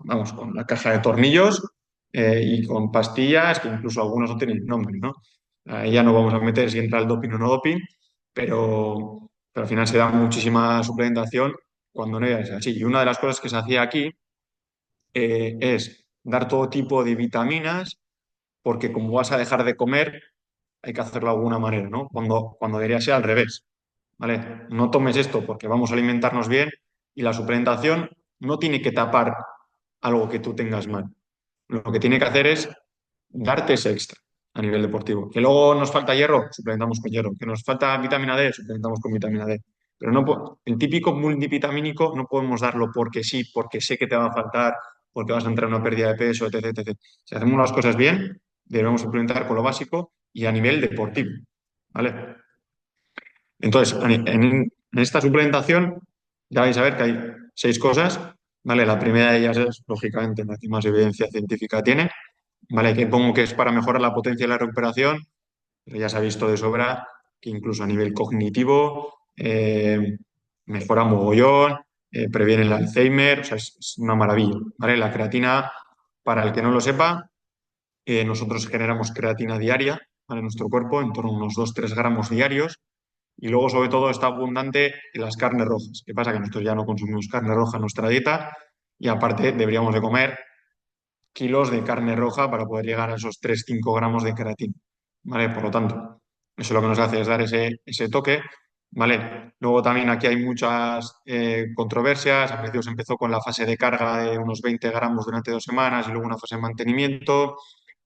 vamos, con la caja de tornillos y con pastillas que incluso algunos no tienen nombre, ¿no? Ahí ya no vamos a meter si entra el doping o no doping, pero al final se da muchísima suplementación cuando no es así. Y una de las cosas que se hacía aquí es dar todo tipo de vitaminas, porque como vas a dejar de comer, hay que hacerlo de alguna manera, ¿no? Cuando debería ser al revés, ¿vale? No tomes esto porque vamos a alimentarnos bien y la suplementación no tiene que tapar algo que tú tengas mal. Lo que tiene que hacer es darte ese extra a nivel deportivo. Que luego nos falta hierro, suplementamos con hierro. Que nos falta vitamina D, suplementamos con vitamina D. Pero no, el típico multivitamínico no podemos darlo porque sí, porque sé que te va a faltar, porque vas a entrar en una pérdida de peso, etc, etc. Si hacemos las cosas bien, debemos suplementar con lo básico y a nivel deportivo, ¿vale? Entonces, en esta suplementación ya vais a ver que hay seis cosas, ¿vale? La primera de ellas es, lógicamente, la que más evidencia científica tiene, ¿vale? Que pongo que es para mejorar la potencia de la recuperación, pero ya se ha visto de sobra que incluso a nivel cognitivo mejora mogollón, previene el Alzheimer, o sea, es una maravilla, ¿vale? La creatina, para el que no lo sepa, nosotros generamos creatina diaria, ¿vale? En nuestro cuerpo, en torno a unos 2-3 gramos diarios, y luego, sobre todo, está abundante en las carnes rojas. ¿Qué pasa? Que nosotros ya no consumimos carne roja en nuestra dieta y aparte deberíamos de comer kilos de carne roja para poder llegar a esos 3-5 gramos de creatina. ¿Vale? Por lo tanto, eso lo que nos hace es dar ese toque. ¿Vale? Luego también aquí hay muchas controversias. A principio se empezó con la fase de carga de unos 20 gramos durante 2 semanas y luego una fase de mantenimiento.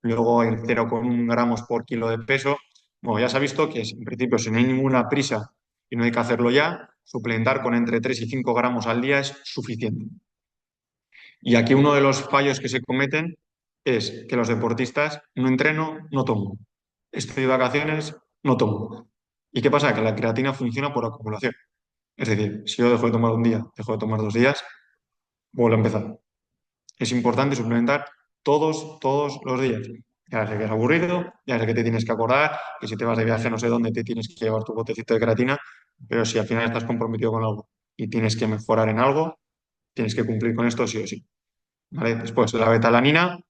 Luego el 0,1 gramos por kilo de peso. Bueno, ya se ha visto que en principio si no hay ninguna prisa y no hay que hacerlo ya, suplementar con entre 3 y 5 gramos al día es suficiente. Y aquí uno de los fallos que se cometen es que los deportistas no entreno, no tomo. Estoy de vacaciones, no tomo. ¿Y qué pasa? Que la creatina funciona por acumulación. Es decir, si yo dejo de tomar un día, dejo de tomar 2 días, vuelvo a empezar. Es importante suplementar todos los días. Ya sé que es aburrido, ya sé que te tienes que acordar, que si te vas de viaje no sé dónde te tienes que llevar tu botecito de creatina, pero si al final estás comprometido con algo y tienes que mejorar en algo, tienes que cumplir con esto sí o sí. ¿Vale? Después, la betalanina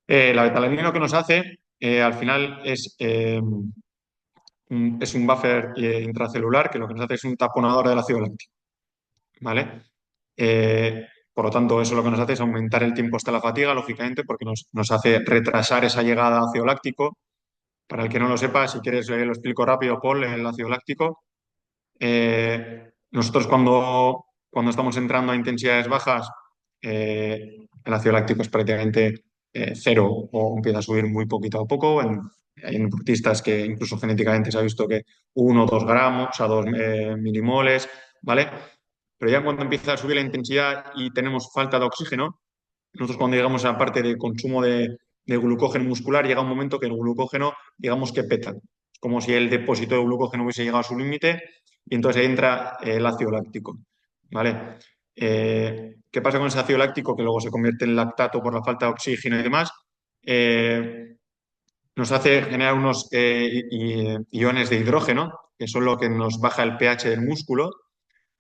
lo que nos hace al final es un buffer intracelular que lo que nos hace es un taponador del ácido láctico. ¿Vale? Por lo tanto, eso lo que nos hace es aumentar el tiempo hasta la fatiga, lógicamente, porque nos hace retrasar esa llegada a ácido láctico. Para el que no lo sepa, si quieres lo explico rápido, Paul, el ácido láctico. Nosotros cuando estamos entrando a intensidades bajas, el ácido láctico es prácticamente cero o empieza a subir muy poquito a poco. Hay deportistas que incluso genéticamente se ha visto que 1 o 2 gramos, o sea, 2 milimoles, ¿vale? Pero ya cuando empieza a subir la intensidad y tenemos falta de oxígeno, nosotros cuando llegamos a la parte de consumo de glucógeno muscular, llega un momento que el glucógeno, digamos que peta. Es como si el depósito de glucógeno hubiese llegado a su límite y entonces ahí entra el ácido láctico. ¿vale? ¿Qué pasa con ese ácido láctico que luego se convierte en lactato por la falta de oxígeno y demás? Eh, Nos hace generar unos iones de hidrógeno, que son lo que nos baja el pH del músculo,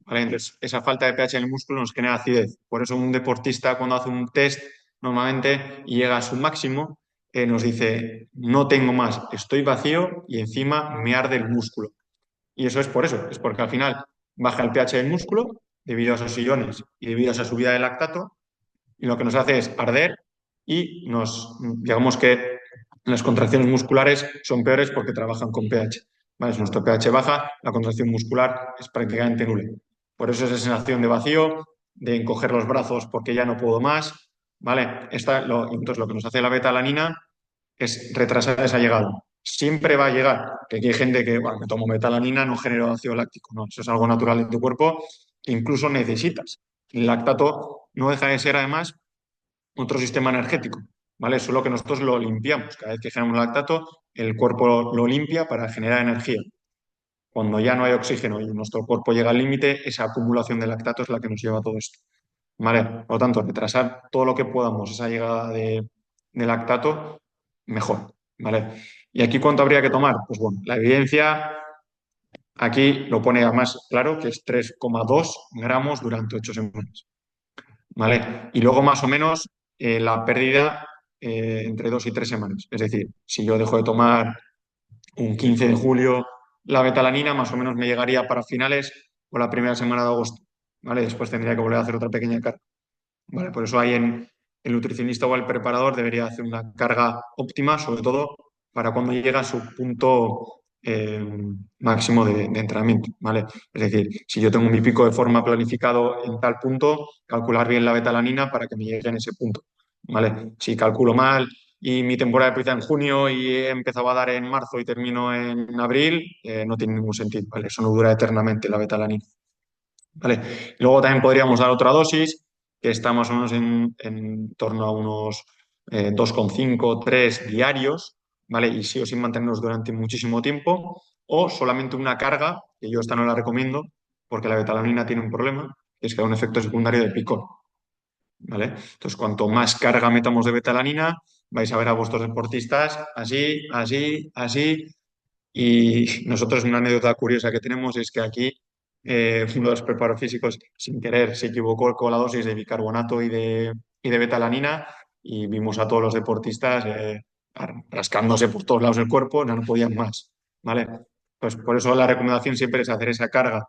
¿vale? Entonces, esa falta de pH en el músculo nos genera acidez. Por eso un deportista cuando hace un test normalmente y llega a su máximo, nos dice, no tengo más, estoy vacío y encima me arde el músculo. Y eso es por eso, es porque al final baja el pH del músculo debido a esos iones y debido a esa subida de lactato, y lo que nos hace es arder y digamos que las contracciones musculares son peores porque trabajan con pH. ¿Vale? Si nuestro pH baja, la contracción muscular es prácticamente nula. Por eso esa sensación de vacío, de encoger los brazos porque ya no puedo más, ¿vale? Entonces lo que nos hace la beta-alanina es retrasar esa llegada. Siempre va a llegar, que aquí hay gente que, bueno, me tomo betalanina, no genero ácido láctico, no, eso es algo natural en tu cuerpo que incluso necesitas. El lactato no deja de ser además otro sistema energético, ¿vale? Solo que nosotros lo limpiamos. Cada vez que generamos lactato, el cuerpo lo limpia para generar energía. Cuando ya no hay oxígeno y nuestro cuerpo llega al límite, esa acumulación de lactato es la que nos lleva a todo esto. ¿Vale? Por lo tanto, retrasar todo lo que podamos esa llegada de lactato, mejor. ¿Vale? ¿Y aquí cuánto habría que tomar? Pues bueno, la evidencia aquí lo pone más claro, que es 3,2 gramos durante 8 semanas. ¿Vale? Y luego más o menos la pérdida entre 2 y 3 semanas. Es decir, si yo dejo de tomar un 15 de julio la betalanina, más o menos me llegaría para finales o la primera semana de agosto. ¿Vale? Después tendría que volver a hacer otra pequeña carga. ¿Vale? Por eso ahí en el nutricionista o el preparador debería hacer una carga óptima, sobre todo para cuando llega a su punto máximo de entrenamiento, ¿vale? Es decir, si yo tengo mi pico de forma planificado en tal punto, calcular bien la betalanina para que me llegue en ese punto, ¿vale? Si calculo mal y mi temporada empieza en junio y he empezado a dar en marzo y termino en abril, no tiene ningún sentido, ¿vale? Eso no dura eternamente la betalanina. ¿Vale? Luego también podríamos dar otra dosis que está más o menos en torno a unos 2,5, 3 diarios, ¿vale? Y sí o sí mantenerlos durante muchísimo tiempo, o solamente una carga, que yo esta no la recomiendo, porque la betalanina tiene un problema, que es que da un efecto secundario de picor, ¿vale? Entonces, cuanto más carga metamos de betalanina, vais a ver a vuestros deportistas así, así, así, y nosotros una anécdota curiosa que tenemos es que aquí uno de los preparos físicos sin querer se equivocó con la dosis de bicarbonato y de betalanina y vimos a todos los deportistas rascándose por todos lados del cuerpo, no podían más, ¿vale? Pues por eso la recomendación siempre es hacer esa carga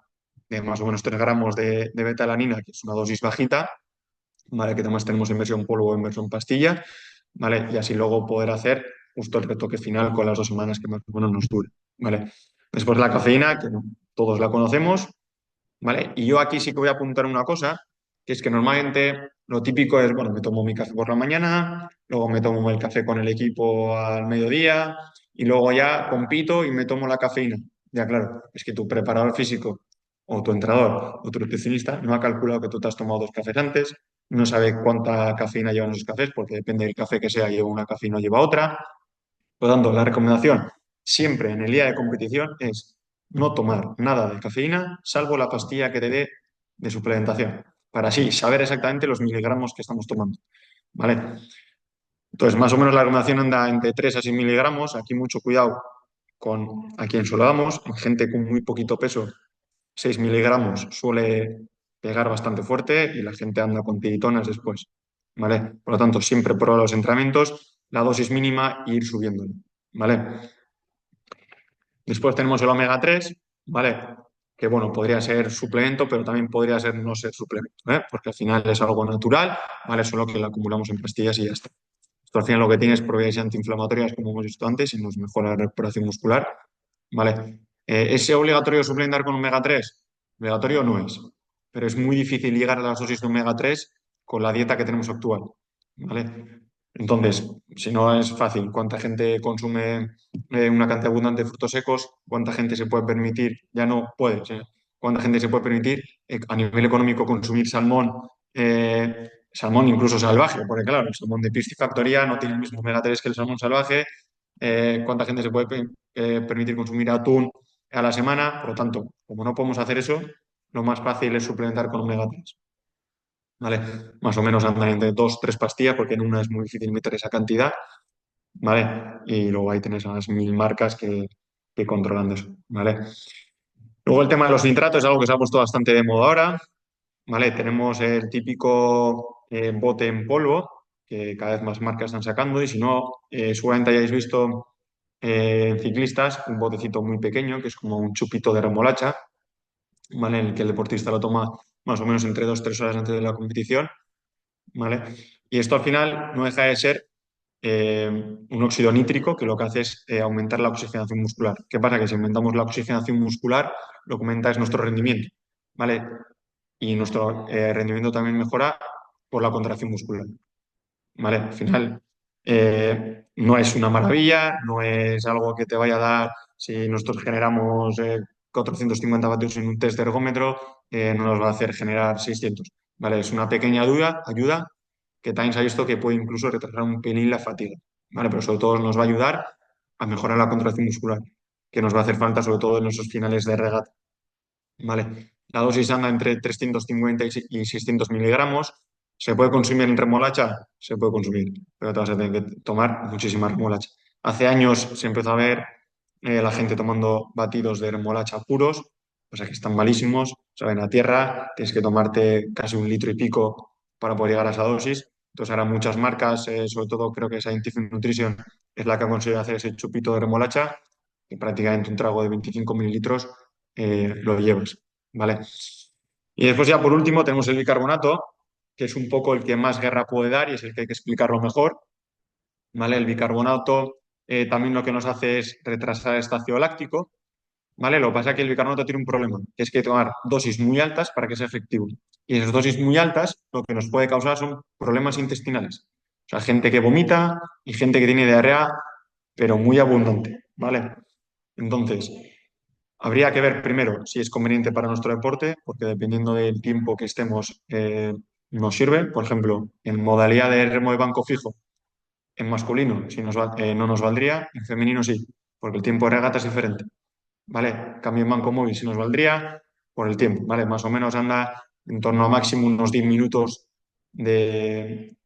de más o menos 3 gramos de betalanina, que es una dosis bajita, ¿vale? Que además tenemos en versión polvo o en versión pastilla, ¿vale? Y así luego poder hacer justo el retoque final con las 2 semanas que más o menos nos dure, ¿vale? Después la cafeína, que todos la conocemos, ¿vale? Y yo aquí sí que voy a apuntar una cosa, que es que normalmente lo típico es, bueno, me tomo mi café por la mañana, luego me tomo el café con el equipo al mediodía y luego ya compito y me tomo la cafeína. Ya claro, es que tu preparador físico o tu entrenador o tu nutricionista no ha calculado que tú te has tomado 2 cafés antes, no sabe cuánta cafeína llevan esos cafés, porque depende del café que sea, lleva una cafeína o lleva otra. Por lo tanto, la recomendación siempre en el día de competición es no tomar nada de cafeína, salvo la pastilla que te dé de suplementación, para así saber exactamente los miligramos que estamos tomando. ¿Vale? Entonces, más o menos la recomendación anda entre 3 a 6 miligramos. Aquí mucho cuidado con a quién se lo damos. En gente con muy poquito peso, 6 miligramos suele pegar bastante fuerte y la gente anda con tiritonas después. ¿Vale? Por lo tanto, siempre prueba los entrenamientos, la dosis mínima e ir subiéndolo. ¿Vale? Después tenemos el omega 3, ¿vale? Que bueno, podría ser suplemento, pero también podría ser no ser suplemento, ¿eh? Porque al final es algo natural, ¿vale? Solo que lo acumulamos en pastillas y ya está. Esto al final lo que tiene es propiedades antiinflamatorias, como hemos visto antes, y nos mejora la recuperación muscular, ¿vale? ¿Es obligatorio suplementar con omega 3? Obligatorio no es, pero es muy difícil llegar a las dosis de omega 3 con la dieta que tenemos actual, ¿vale? Entonces, si no es fácil, ¿cuánta gente consume una cantidad abundante de frutos secos? ¿Cuánta gente se puede permitir? Ya no puede. ¿Cuánta gente se puede permitir a nivel económico consumir salmón? Salmón incluso salvaje, porque claro, el salmón de piscifactoría no tiene el mismo omega 3 que el salmón salvaje. ¿Cuánta gente se puede permitir consumir atún a la semana? Por lo tanto, como no podemos hacer eso, lo más fácil es suplementar con omega 3. ¿Vale? Más o menos andan entre dos, tres pastillas, porque en una es muy difícil meter esa cantidad, ¿vale? Y luego ahí tenés a las 1000 marcas que controlan de eso, ¿vale? Luego el tema de los nitratos es algo que se ha puesto bastante de moda ahora, ¿vale? Tenemos el típico bote en polvo, que cada vez más marcas están sacando, y si no, seguramente hayáis visto en ciclistas un botecito muy pequeño, que es como un chupito de remolacha, ¿vale? En el que el deportista lo toma más o menos entre 2 o 3 horas antes de la competición, ¿vale? Y esto al final no deja de ser un óxido nítrico que lo que hace es aumentar la oxigenación muscular. ¿Qué pasa? Que si aumentamos la oxigenación muscular, lo que aumenta es nuestro rendimiento, ¿vale? Y nuestro rendimiento también mejora por la contracción muscular, ¿vale? Al final no es una maravilla, no es algo que te vaya a dar si nosotros generamos 450 vatios en un test de ergómetro, no nos va a hacer generar 600, ¿vale? Es una pequeña ayuda que también se ha visto que puede incluso retrasar un pelín la fatiga, ¿vale? Pero sobre todo nos va a ayudar a mejorar la contracción muscular, que nos va a hacer falta sobre todo en esos finales de regata, ¿vale? La dosis anda entre 350 y 600 miligramos. ¿Se puede consumir en remolacha? Se puede consumir, pero te vas a tener que tomar muchísima remolacha. Hace años se empezó a ver la gente tomando batidos de remolacha puros, o sea que están malísimos, saben a tierra, tienes que tomarte casi 1 litro y pico para poder llegar a esa dosis. Entonces ahora muchas marcas, sobre todo creo que Scientific Nutrition es la que ha conseguido hacer ese chupito de remolacha, que prácticamente un trago de 25 mililitros lo llevas, ¿vale? Y después ya por último tenemos el bicarbonato, que es un poco el que más guerra puede dar y es el que hay que explicarlo mejor, ¿vale? El bicarbonato también lo que nos hace es retrasar el estado láctico, ¿vale? Lo que pasa es que el bicarbonato tiene un problema, que es que hay que tomar dosis muy altas para que sea efectivo. Y esas dosis muy altas lo que nos puede causar son problemas intestinales. O sea, gente que vomita y gente que tiene diarrea, pero muy abundante, ¿vale? Entonces, habría que ver primero si es conveniente para nuestro deporte, porque dependiendo del tiempo que estemos, nos sirve. Por ejemplo, en modalidad de remo de banco fijo, en masculino no nos valdría, en femenino sí, porque el tiempo de regata es diferente. ¿Vale? Cambio en banco móvil sí nos valdría por el tiempo, ¿vale? Más o menos anda en torno a máximo unos 10 minutos de,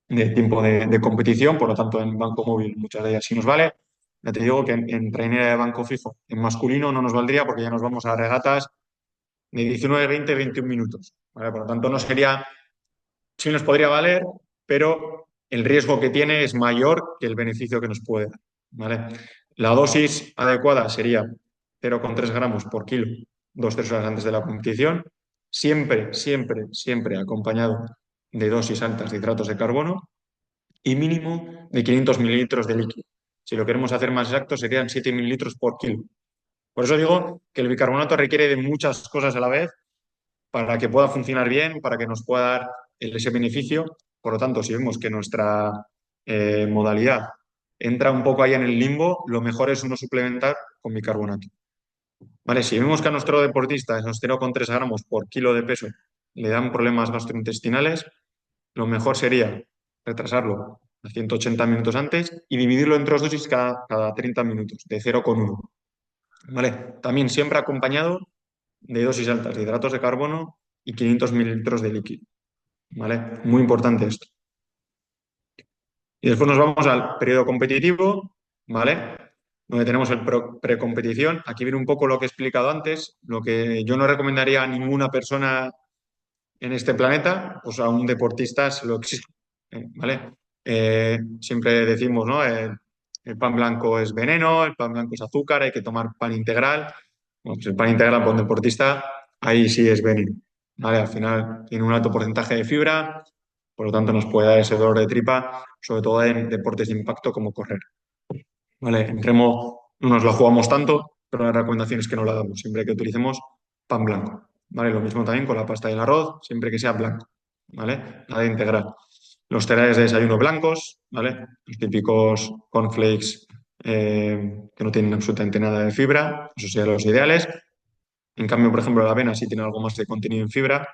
de tiempo de competición, por lo tanto en banco móvil muchas de ellas sí nos vale. Ya te digo que en trainera de banco fijo, en masculino no nos valdría porque ya nos vamos a regatas de 19, 20, 21 minutos, ¿vale? Por lo tanto no sería, sí nos podría valer, pero el riesgo que tiene es mayor que el beneficio que nos puede dar, ¿vale? La dosis adecuada sería 0,3 gramos por kilo, 2 o 3 horas antes de la competición, siempre, siempre, siempre acompañado de dosis altas de hidratos de carbono y mínimo de 500 mililitros de líquido. Si lo queremos hacer más exacto, serían 7 mililitros por kilo. Por eso digo que el bicarbonato requiere de muchas cosas a la vez para que pueda funcionar bien, para que nos pueda dar ese beneficio. Por lo tanto, si vemos que nuestra modalidad entra un poco ahí en el limbo, lo mejor es uno suplementar con bicarbonato. ¿Vale? Si vemos que a nuestro deportista esos 0,3 gramos por kilo de peso le dan problemas gastrointestinales, lo mejor sería retrasarlo a 180 minutos antes y dividirlo en 2 dosis cada 30 minutos, de 0,1. ¿Vale? También siempre acompañado de dosis altas de hidratos de carbono y 500 mililitros de líquido. ¿Vale? Muy importante esto. Y después nos vamos al periodo competitivo, ¿vale? Donde tenemos el precompetición. Aquí viene un poco lo que he explicado antes, lo que yo no recomendaría a ninguna persona en este planeta, pues a un deportista se lo exige, ¿vale? Siempre decimos, ¿no? El pan blanco es veneno, el pan blanco es azúcar, hay que tomar pan integral. Bueno, pues el pan integral para un deportista, ahí sí es veneno, ¿vale? Al final tiene un alto porcentaje de fibra, por lo tanto nos puede dar ese dolor de tripa, sobre todo en deportes de impacto como correr, ¿vale? En remo no nos lo jugamos tanto, pero la recomendación es que no la damos, siempre que utilicemos pan blanco, ¿vale? Lo mismo también con la pasta y el arroz, siempre que sea blanco, ¿vale? Nada de integral. Los cereales de desayuno blancos, ¿vale? Los típicos cornflakes que no tienen absolutamente nada de fibra, esos serían los ideales. En cambio, por ejemplo, la avena sí tiene algo más de contenido en fibra,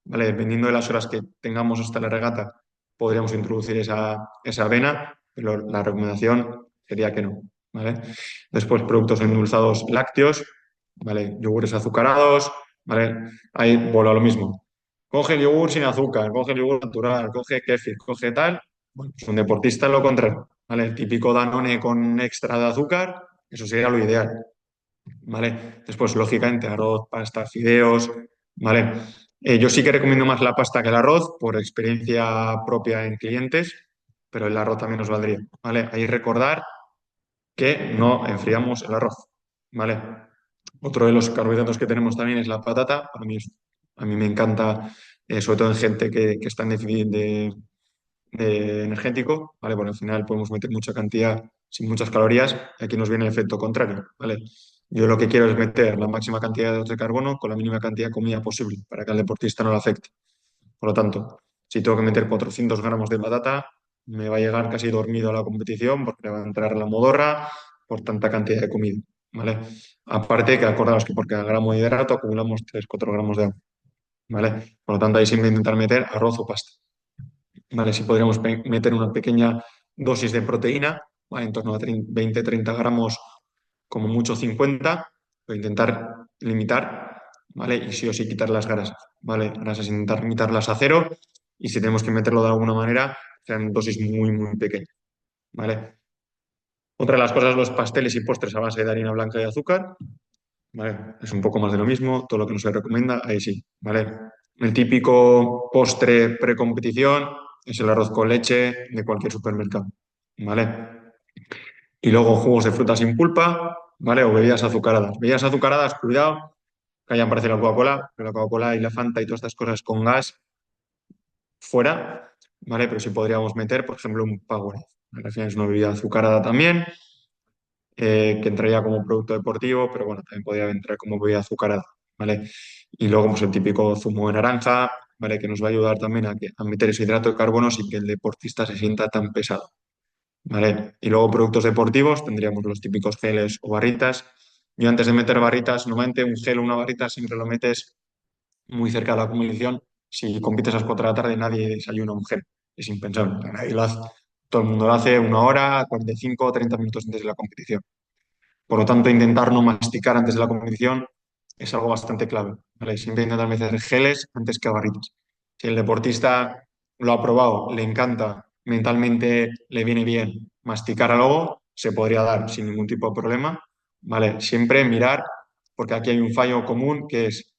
¿vale? Dependiendo de las horas que tengamos hasta la regata, podríamos introducir esa avena, pero la recomendación sería que no, ¿vale? Después, productos endulzados lácteos, ¿vale? Yogures azucarados, ¿vale? Ahí vuelvo a lo mismo. Coge el yogur sin azúcar, coge el yogur natural, coge kéfir, coge tal. Bueno, pues un deportista es lo contrario, ¿vale? El típico Danone con extra de azúcar, eso sería lo ideal, ¿vale? Después, lógicamente, arroz, pasta, fideos, ¿vale? Yo sí que recomiendo más la pasta que el arroz por experiencia propia en clientes, pero el arroz también nos valdría, ¿vale? Ahí recordar que no enfriamos el arroz, ¿vale? Otro de los carbohidratos que tenemos también es la patata. A mí me encanta, sobre todo en gente que está en déficit de energético, ¿vale? Porque al final podemos meter mucha cantidad sin muchas calorías. Aquí nos viene el efecto contrario, ¿vale? Yo lo que quiero es meter la máxima cantidad de hidratos de carbono con la mínima cantidad de comida posible para que al deportista no le afecte. Por lo tanto, si tengo que meter 400 gramos de patata, me va a llegar casi dormido a la competición porque me va a entrar la modorra por tanta cantidad de comida, ¿vale? Aparte que acordaos que por cada gramo de hidrato acumulamos 3 4 gramos de agua, ¿vale? Por lo tanto, ahí siempre intentar meter arroz o pasta, ¿vale? Si podríamos meter una pequeña dosis de proteína, ¿vale? En torno a 20 30 gramos, como mucho 50, pero intentar limitar, ¿vale? Y sí o sí quitar las grasas, ¿vale? Grasas intentar limitarlas a cero y si tenemos que meterlo de alguna manera, sean dosis muy, muy pequeñas, ¿vale? Otra de las cosas, los pasteles y postres a base de harina blanca y azúcar, ¿vale? Es un poco más de lo mismo, todo lo que no se recomienda, ahí sí, ¿vale? El típico postre precompetición es el arroz con leche de cualquier supermercado, ¿vale? Y luego jugos de fruta sin pulpa, ¿vale? O bebidas azucaradas. Bebidas azucaradas, cuidado, que hayan parecido la Coca-Cola, pero la Coca-Cola y la Fanta y todas estas cosas con gas fuera, ¿vale? Pero sí podríamos meter, por ejemplo, un Powerade. Al final es una bebida azucarada también, que entraría como producto deportivo, pero bueno, también podría entrar como bebida azucarada, ¿vale? Y luego, pues el típico zumo de naranja, ¿vale? Que nos va a ayudar también a meter ese hidrato de carbono sin que el deportista se sienta tan pesado. ¿Vale? Y luego productos deportivos, tendríamos los típicos geles o barritas. Yo antes de meter barritas, normalmente un gel o una barrita siempre lo metes muy cerca de la competición. Si compites a las 4 de la tarde, nadie desayuna un gel. Es impensable. Nadie lo hace. Todo el mundo lo hace 1 hora, 45 o 30 minutos antes de la competición. Por lo tanto, intentar no masticar antes de la competición es algo bastante clave, ¿vale? Siempre intentar meter geles antes que barritas. Si el deportista lo ha probado, le encanta, mentalmente le viene bien masticar algo, se podría dar sin ningún tipo de problema, ¿vale? Siempre mirar, porque aquí hay un fallo común que es,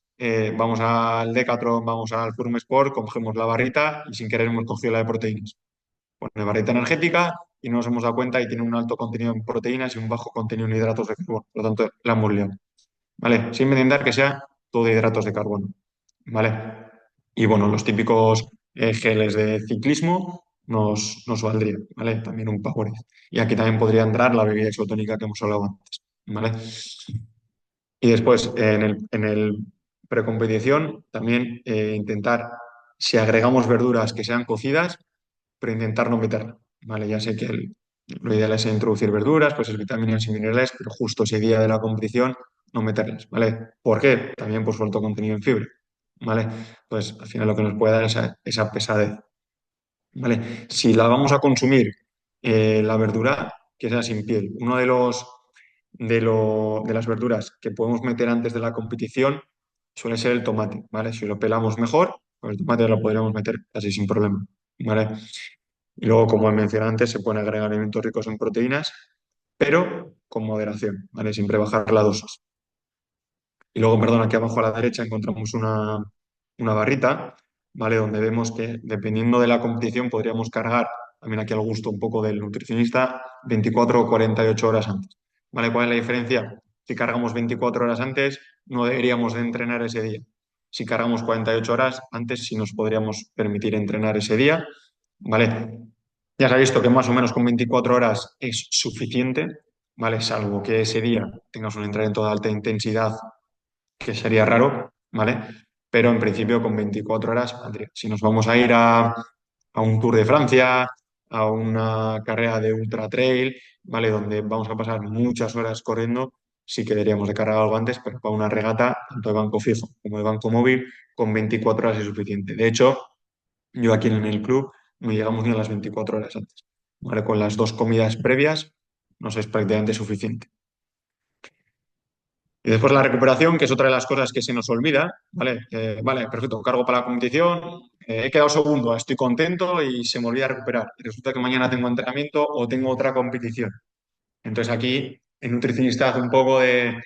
vamos al Decathlon, vamos al Furum Sport, cogemos la barrita y sin querer hemos cogido la de proteínas. Pone barrita energética y no nos hemos dado cuenta y tiene un alto contenido en proteínas y un bajo contenido en hidratos de carbono. Por lo tanto, la hemos liado. ¿Vale? Siempre intentar que sea todo de hidratos de carbono. ¿Vale? Y bueno, los típicos geles de ciclismo nos valdría, ¿vale? También un Powerade. Y aquí también podría entrar la bebida isotónica que hemos hablado antes, ¿vale? Y después, en el precompetición, también intentar, si agregamos verduras que sean cocidas, pero intentar no meterla, ¿vale? Ya sé que lo ideal es introducir verduras, pues es vitaminas y minerales, pero justo ese día de la competición no meterlas, ¿vale? ¿Por qué? También por su alto contenido en fibra, ¿vale? Pues al final lo que nos puede dar es esa pesadez, ¿vale? Si la vamos a consumir, la verdura, que sea sin piel. Uno de las verduras que podemos meter antes de la competición suele ser el tomate, ¿vale? Si lo pelamos mejor, pues el tomate lo podríamos meter casi sin problema, ¿vale? Y luego, como he mencionado antes, se pueden agregar alimentos ricos en proteínas, pero con moderación, ¿vale? Siempre bajar la dosis. Y luego, perdón, aquí abajo a la derecha encontramos una barrita, ¿vale? Donde vemos que dependiendo de la competición podríamos cargar, también aquí al gusto un poco del nutricionista, 24 o 48 horas antes, ¿vale? ¿Cuál es la diferencia? Si cargamos 24 horas antes, no deberíamos de entrenar ese día. Si cargamos 48 horas antes, sí nos podríamos permitir entrenar ese día, ¿vale? Ya se ha visto que más o menos con 24 horas es suficiente, ¿vale? Salvo que ese día tengas un entrenamiento de alta intensidad, que sería raro, ¿vale? Pero en principio con 24 horas valdría. Si nos vamos a ir a un Tour de Francia, a una carrera de ultra trail, ¿vale? Donde vamos a pasar muchas horas corriendo, sí que deberíamos de cargar algo antes, pero para una regata, tanto de banco fijo como de banco móvil, con 24 horas es suficiente. De hecho, yo aquí en el club no llegamos ni a las 24 horas antes, ¿vale? Con las 2 comidas previas nos es prácticamente suficiente. Y después la recuperación, que es otra de las cosas que se nos olvida, ¿vale? Vale, perfecto, cargo para la competición, he quedado segundo, estoy contento y se me olvida recuperar. Y resulta que mañana tengo entrenamiento o tengo otra competición. Entonces aquí el nutricionista hace un poco de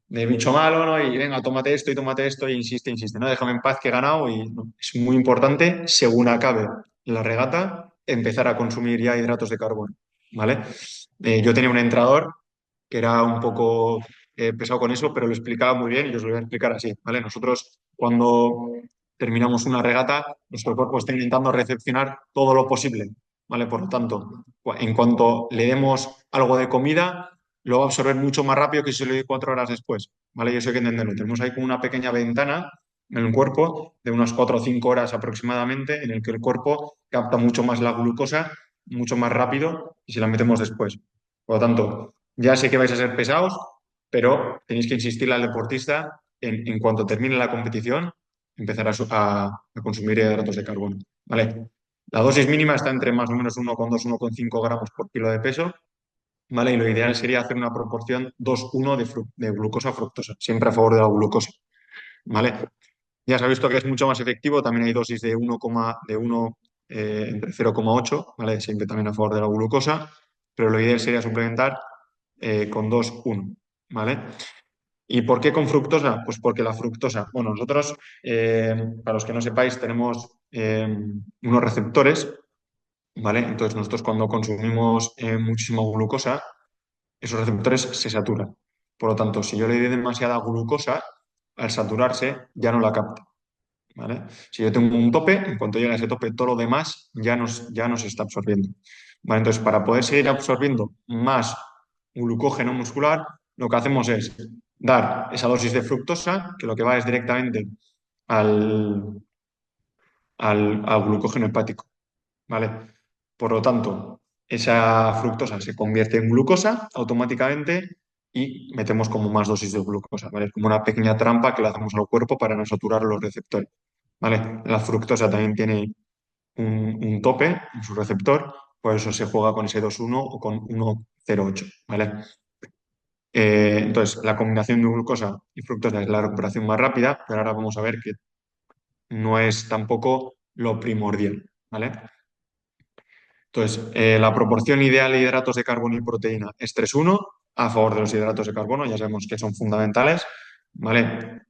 bicho malo, ¿no? Y venga, tómate esto, e insiste, insiste, ¿no? Déjame en paz que he ganado y no, es muy importante, según acabe la regata, empezar a consumir ya hidratos de carbono, ¿vale? Yo tenía un entrenador que era un poco pesado con eso, pero lo explicaba muy bien y os lo voy a explicar así, ¿vale? Nosotros cuando terminamos una regata, nuestro cuerpo está intentando recepcionar todo lo posible, ¿vale? Por lo tanto, en cuanto le demos algo de comida, lo va a absorber mucho más rápido que si se lo doy 4 horas después, ¿vale? Y eso hay que entenderlo. Tenemos ahí como una pequeña ventana en el cuerpo de unas 4 o 5 horas aproximadamente en el que el cuerpo capta mucho más la glucosa, mucho más rápido y si la metemos después. Por lo tanto, ya sé que vais a ser pesados, pero tenéis que insistirle al deportista en cuanto termine la competición, empezar a consumir hidratos de carbono, ¿vale? La dosis mínima está entre más o menos 1,2 1,5 gramos por kilo de peso, ¿vale? Y lo ideal sería hacer una proporción 2:1 de glucosa a fructosa, siempre a favor de la glucosa, ¿vale? Ya se ha visto que es mucho más efectivo, también hay dosis de 1, entre 0,8, ¿vale? Siempre también a favor de la glucosa, pero lo ideal sería suplementar con 2:1, ¿vale? ¿Y por qué con fructosa? Pues porque la fructosa, bueno, nosotros, para los que no sepáis, tenemos unos receptores, ¿vale? Entonces nosotros cuando consumimos muchísima glucosa, esos receptores se saturan. Por lo tanto, si yo le doy demasiada glucosa, al saturarse ya no la capta, ¿vale? Si yo tengo un tope, en cuanto llega a ese tope, todo lo demás ya no se está absorbiendo. ¿Vale? Entonces, para poder seguir absorbiendo más glucógeno muscular, lo que hacemos es dar esa dosis de fructosa, que lo que va es directamente al, al glucógeno hepático, ¿vale? Por lo tanto, esa fructosa se convierte en glucosa automáticamente y metemos como más dosis de glucosa, ¿vale? Es como una pequeña trampa que le hacemos al cuerpo para no saturar los receptores, ¿vale? La fructosa también tiene un tope en su receptor, por eso se juega con ese 2,1 o con 1,08, ¿vale? Entonces, la combinación de glucosa y fructosa es la recuperación más rápida, pero ahora vamos a ver que no es tampoco lo primordial, ¿vale? Entonces, la proporción ideal de hidratos de carbono y proteína es 3:1 a favor de los hidratos de carbono, ya sabemos que son fundamentales, ¿vale?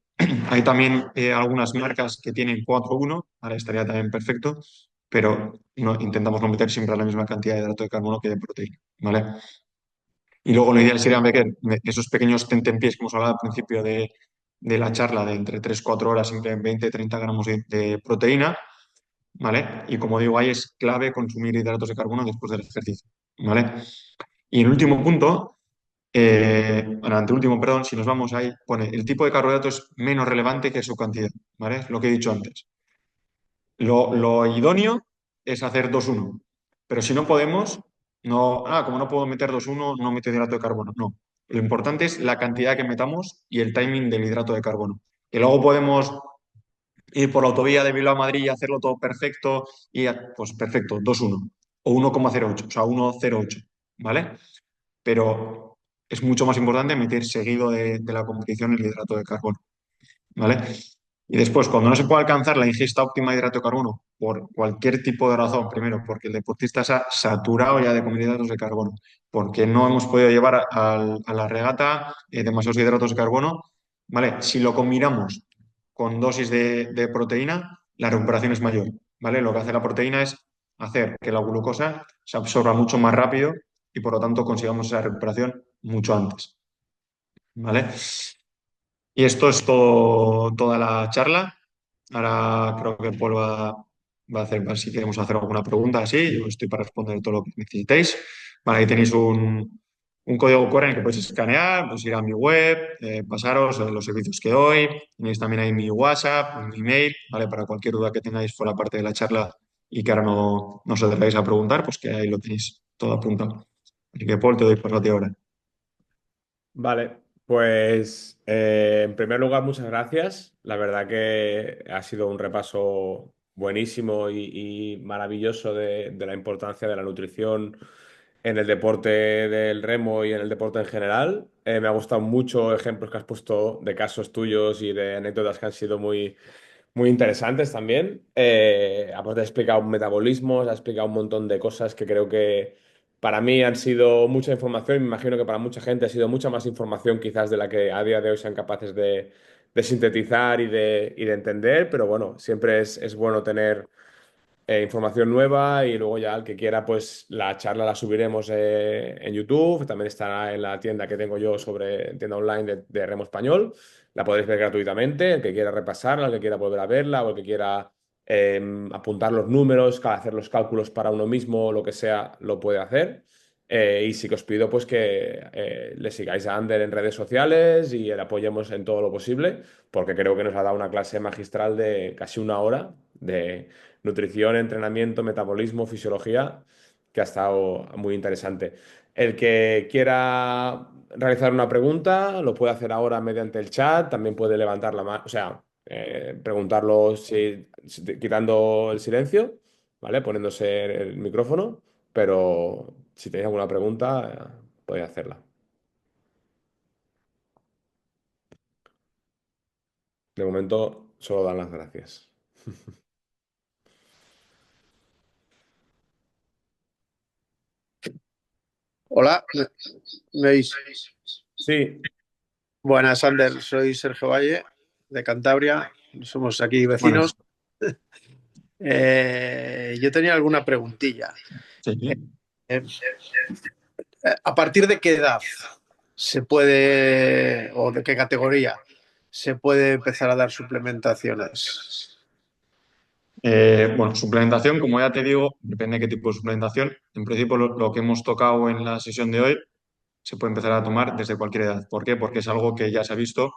Hay también algunas marcas que tienen 4:1, ¿vale? Estaría también perfecto, pero no, intentamos no meter siempre la misma cantidad de hidrato de carbono que de proteína, ¿vale? Y luego lo ideal sería meter esos pequeños tentempiés que hemos hablado al principio de la charla de entre 3 4 horas, siempre 20 30 gramos de proteína, ¿vale? Y como digo, ahí es clave consumir hidratos de carbono después del ejercicio, ¿vale? Y el último punto, bueno, anteúltimo, perdón, si nos vamos ahí, pone el tipo de carbohidrato es menos relevante que su cantidad, ¿vale? Es lo que he dicho antes. Lo idóneo es hacer 2:1, pero si no podemos, no, como no puedo meter 2:1, no meto hidrato de carbono, no. Lo importante es la cantidad que metamos y el timing del hidrato de carbono. Que luego podemos ir por la autovía de Bilbao a Madrid y hacerlo todo perfecto, y pues perfecto, 2:1 o 1,08, o sea, 1,08, ¿vale? Pero es mucho más importante meter seguido de la competición el hidrato de carbono, ¿vale? Y después, cuando no se puede alcanzar la ingesta óptima de hidrato de carbono por cualquier tipo de razón, primero, porque el deportista se ha saturado ya de comer hidratos de carbono, porque no hemos podido llevar a la regata demasiados hidratos de carbono, ¿vale? Si lo combinamos con dosis de proteína, la recuperación es mayor, ¿vale? Lo que hace la proteína es hacer que la glucosa se absorba mucho más rápido y por lo tanto consigamos esa recuperación mucho antes, ¿vale? Y esto es todo, toda la charla. Ahora creo que Paul va a hacer, si queremos hacer alguna pregunta así, yo estoy para responder todo lo que necesitéis. Vale, ahí tenéis un código QR en el que podéis escanear, pues ir a mi web, pasaros los servicios que doy. Tenéis también ahí mi WhatsApp, mi email, ¿vale? Para cualquier duda que tengáis fuera parte de la charla y que ahora no os atreváis a preguntar, pues que ahí lo tenéis todo apuntado. Así que Paul, te doy paso a ti ahora. Vale, pues en primer lugar, muchas gracias. La verdad que ha sido un repaso buenísimo y maravilloso de la importancia de la nutrición en el deporte del remo y en el deporte en general. Me ha gustado mucho ejemplos que has puesto de casos tuyos y de anécdotas que han sido muy interesantes también. Aparte, he explicado metabolismos, ha explicado un montón de cosas que creo que para mí han sido mucha información y me imagino que para mucha gente ha sido mucha más información quizás de la que a día de hoy sean capaces de sintetizar y de entender, pero bueno, siempre es bueno tener información nueva y luego ya el que quiera, pues la charla la subiremos en YouTube, también estará en la tienda que tengo yo sobre tienda online de Remo Español, la podréis ver gratuitamente, el que quiera repasarla, el que quiera volver a verla o el que quiera apuntar los números, hacer los cálculos para uno mismo, lo que sea, lo puede hacer. Y sí que os pido pues que le sigáis a Ander en redes sociales y le apoyemos en todo lo posible, porque creo que nos ha dado una clase magistral de casi una hora de nutrición, entrenamiento, metabolismo, fisiología, que ha estado muy interesante. El que quiera realizar una pregunta lo puede hacer ahora mediante el chat, también puede levantar la mano, o sea, preguntarlo quitando el silencio, ¿vale? Poniéndose el micrófono, pero si tenéis alguna pregunta, podéis hacerla. De momento, solo dan las gracias. Hola, ¿me oís? Sí, Buenas, Ander. Soy Sergio Valle, de Cantabria. Somos aquí Buenas. vecinos. Yo tenía alguna preguntilla. Sí. Eh, ¿A partir de qué edad se puede, o de qué categoría, se puede empezar a dar suplementaciones? Bueno, suplementación, como ya te digo, depende de qué tipo de suplementación. En principio, lo que hemos tocado en la sesión de hoy se puede empezar a tomar desde cualquier edad. ¿Por qué? Porque es algo que ya se ha visto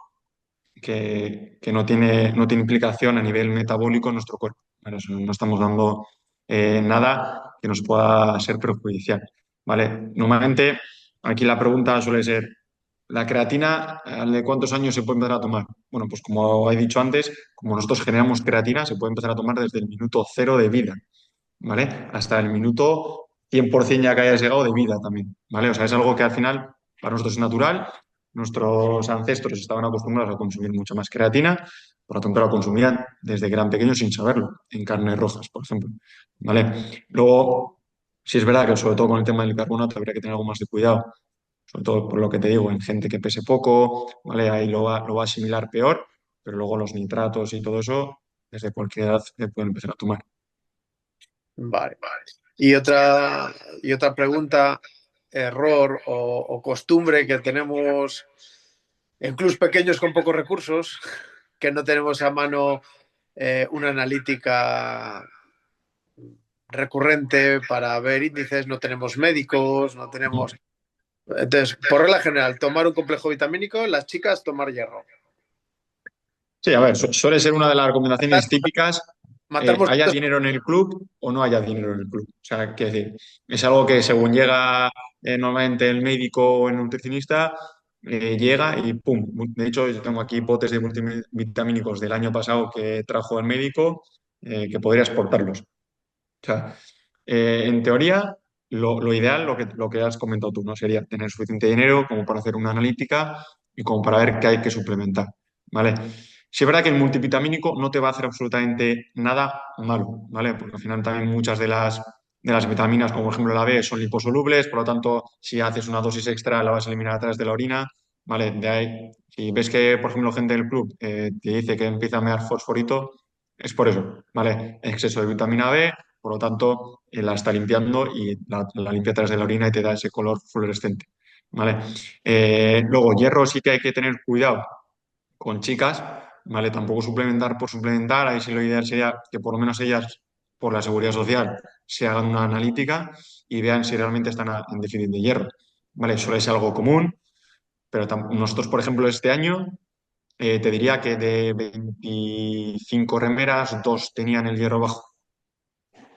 que no tiene implicación a nivel metabólico en nuestro cuerpo. ¿Vale? O sea, no estamos dando nada que nos pueda ser perjudicial. ¿Vale? Normalmente, aquí la pregunta suele ser, ¿la creatina, de cuántos años se puede empezar a tomar? Bueno, pues como he dicho antes, como nosotros generamos creatina, se puede empezar a tomar desde el minuto cero de vida. ¿Vale? Hasta el minuto 100% ya que hayas llegado de vida también, ¿vale? O sea, es algo que al final para nosotros es natural. Nuestros ancestros estaban acostumbrados a consumir mucha más creatina, por lo tanto la consumían desde que eran pequeños sin saberlo, en carnes rojas, por ejemplo, ¿vale? Luego, sí es verdad que sobre todo con el tema del carbonato habría que tener algo más de cuidado, sobre todo por lo que te digo, en gente que pese poco, ¿vale? Ahí lo va a asimilar peor, pero luego los nitratos y todo eso, desde cualquier edad se pueden empezar a tomar. Vale. Y otra pregunta, error o costumbre que tenemos en clubs pequeños con pocos recursos, que no tenemos a mano una analítica recurrente para ver índices, no tenemos médicos, no tenemos... Entonces, por regla general, tomar un complejo vitamínico, las chicas tomar hierro. Sí, a ver, suele ser una de las recomendaciones típicas, Matar haya mosquitos. dinero en el club o no haya dinero en el club. O sea, quiero decir, es algo que según llega normalmente el médico o el nutricionista, llega y pum. De hecho, yo tengo aquí botes de multivitamínicos del año pasado que trajo el médico, que podría exportarlos. O sea, en teoría, lo ideal, lo que has comentado tú, ¿no? Sería tener suficiente dinero como para hacer una analítica y como para ver qué hay que suplementar, ¿vale? Sí es verdad que el multivitamínico no te va a hacer absolutamente nada malo, ¿vale? Porque al final también muchas de las vitaminas, como por ejemplo la B, son liposolubles, por lo tanto, si haces una dosis extra la vas a eliminar a través de la orina, ¿vale? De ahí, si ves que, por ejemplo, gente del club te dice que empieza a mear fosforito, es por eso, ¿vale? Exceso de vitamina B, por lo tanto, la está limpiando y la limpia a través de la orina y te da ese color fluorescente, ¿vale? Luego, hierro sí que hay que tener cuidado con chicas, ¿vale? Tampoco suplementar por suplementar, ahí sí lo ideal sería que por lo menos ellas, por la seguridad social, se hagan una analítica y vean si realmente están en déficit de hierro, ¿vale? Suele ser algo común, pero nosotros, por ejemplo, este año te diría que de 25 remeras, dos tenían el hierro bajo.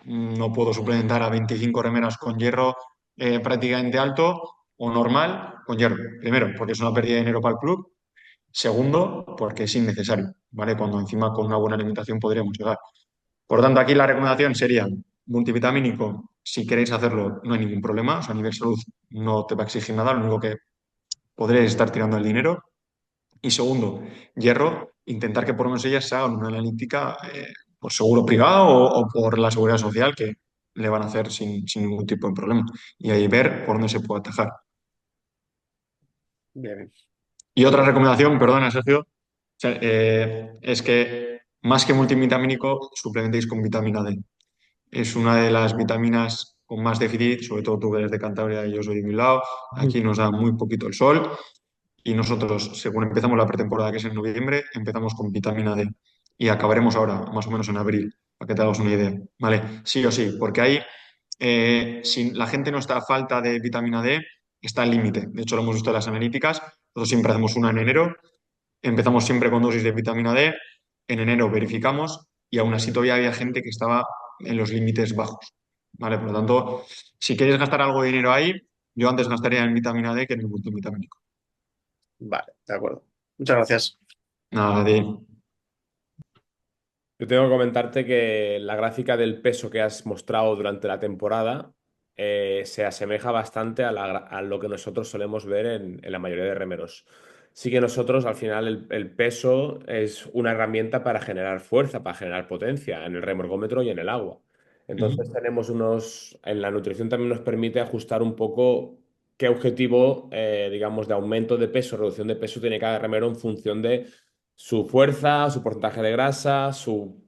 No puedo suplementar a 25 remeras con hierro prácticamente alto o normal con hierro. Primero, porque es una pérdida de dinero para el club. Segundo, porque es innecesario, ¿vale? Cuando encima con una buena alimentación podríamos llegar. Por lo tanto, aquí la recomendación sería multivitamínico si queréis hacerlo, no hay ningún problema. O sea, a nivel salud no te va a exigir nada, lo único que podréis estar tirando el dinero. Y segundo, hierro, intentar que por lo menos ellas se hagan una analítica por seguro privado o por la seguridad social que le van a hacer sin ningún tipo de problema. Y ahí ver por dónde se puede atajar. Bien. Y otra recomendación, perdona, Sergio, o sea, es que más que multivitamínico, suplementéis con vitamina D. Es una de las vitaminas con más déficit, sobre todo tú que eres de Cantabria y yo soy de Bilbao. Aquí nos da muy poquito el sol y nosotros, según empezamos la pretemporada, que es en noviembre, empezamos con vitamina D y acabaremos ahora, más o menos en abril, para que te hagas una idea. ¿Vale? Sí o sí, porque ahí, si la gente no está a falta de vitamina D, está al límite. De hecho, lo hemos visto en las analíticas. Nosotros siempre hacemos una en enero, empezamos siempre con dosis de vitamina D, en enero verificamos y aún así todavía había gente que estaba en los límites bajos. ¿Vale? Por lo tanto, si quieres gastar algo de dinero ahí, yo antes gastaría en vitamina D que en el multivitamínico. Vale, de acuerdo. Muchas gracias. Nada de... Yo tengo que comentarte que la gráfica del peso que has mostrado durante la temporada se asemeja bastante a lo que nosotros solemos ver en la mayoría de remeros. Sí que nosotros, al final, el peso es una herramienta para generar fuerza, para generar potencia en el remorgómetro y en el agua. Entonces Ujú. tenemos en la nutrición también nos permite ajustar un poco qué objetivo, digamos, de aumento de peso, reducción de peso tiene cada remero en función de su fuerza, su porcentaje de grasa,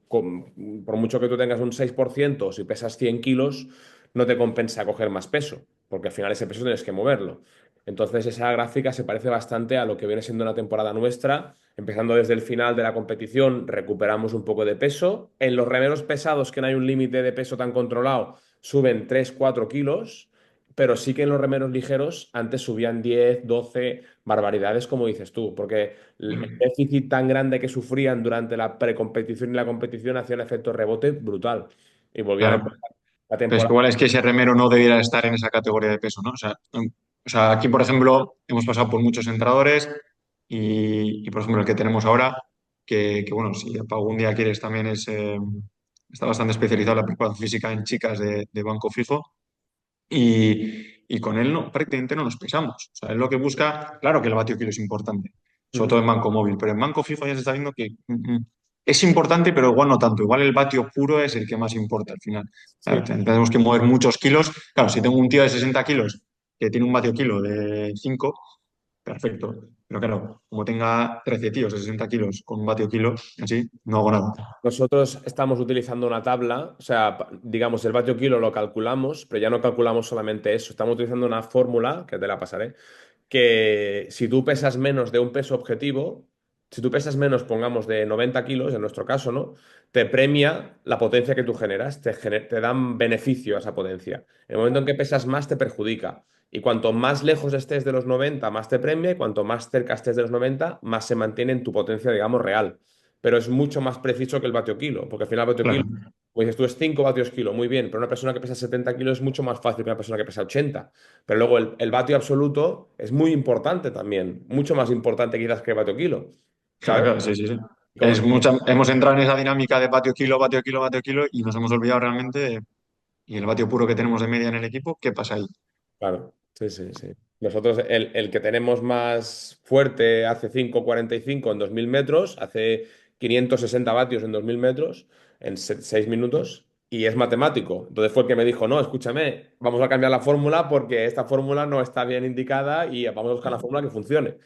por mucho que tú tengas un 6%, si pesas 100 kilos, no te compensa coger más peso, porque al final ese peso tienes que moverlo. Entonces esa gráfica se parece bastante a lo que viene siendo una temporada nuestra. Empezando desde el final de la competición, recuperamos un poco de peso. En los remeros pesados, que no hay un límite de peso tan controlado, suben 3 4 kilos, pero sí que en los remeros ligeros antes subían 10 12 barbaridades, como dices tú, porque el déficit tan grande que sufrían durante la precompetición y la competición hacía un efecto rebote brutal. Y volvían a Claro. empezar la Pero es que temporada. igual es que ese remero no debiera estar en esa categoría de peso, ¿no? O sea, aquí, por ejemplo, hemos pasado por muchos entrenadores por ejemplo, el que tenemos ahora, bueno, si algún día quieres también está bastante especializado en la preparación física en chicas de banco fijo y con él no, prácticamente no nos pesamos. O sea, él lo que busca, claro que el vatio kilo es importante, sobre Ujú. todo en banco móvil, pero en banco fijo ya se está viendo que es importante, pero igual no tanto. Igual el vatio puro es el que más importa al final. Claro, Sí. tenemos que mover muchos kilos. Claro, si tengo un tío de 60 kilos que tiene un vatio kilo de 5, perfecto. Pero claro, como tenga 13 tíos de 60 kilos con un vatio kilo, así, no hago nada. Nosotros estamos utilizando una tabla, o sea, digamos, el vatio kilo lo calculamos, pero ya no calculamos solamente eso. Estamos utilizando una fórmula, que te la pasaré, que si tú pesas menos de un peso objetivo, si tú pesas menos, pongamos, de 90 kilos, en nuestro caso, ¿no? Te premia la potencia que tú generas, te dan beneficio a esa potencia. En el momento en que pesas más, te perjudica. Y cuanto más lejos estés de los 90, más te premia, y cuanto más cerca estés de los 90, más se mantiene en tu potencia, digamos, real. Pero es mucho más preciso que el vatio kilo, porque al final el vatio kilo, Claro, como dices tú, es 5 vatios kilo, muy bien, pero una persona que pesa 70 kilos es mucho más fácil que una persona que pesa 80. Pero luego el vatio absoluto es muy importante también, mucho más importante quizás que el vatio kilo, claro, ¿sabes? claro, sí, sí, sí. Y como Hemos entrado en esa dinámica de vatio kilo, vatio kilo, vatio kilo y nos hemos olvidado realmente y el vatio puro que tenemos de media en el equipo, ¿qué pasa ahí? claro, sí, sí, sí. Nosotros, el que tenemos más fuerte hace 5,45 en 2000 metros, hace 560 vatios en 2000 metros, en 6 minutos, y es matemático. Entonces fue el que me dijo, no, escúchame, vamos a cambiar la fórmula porque esta fórmula no está bien indicada y vamos a buscar la fórmula que funcione.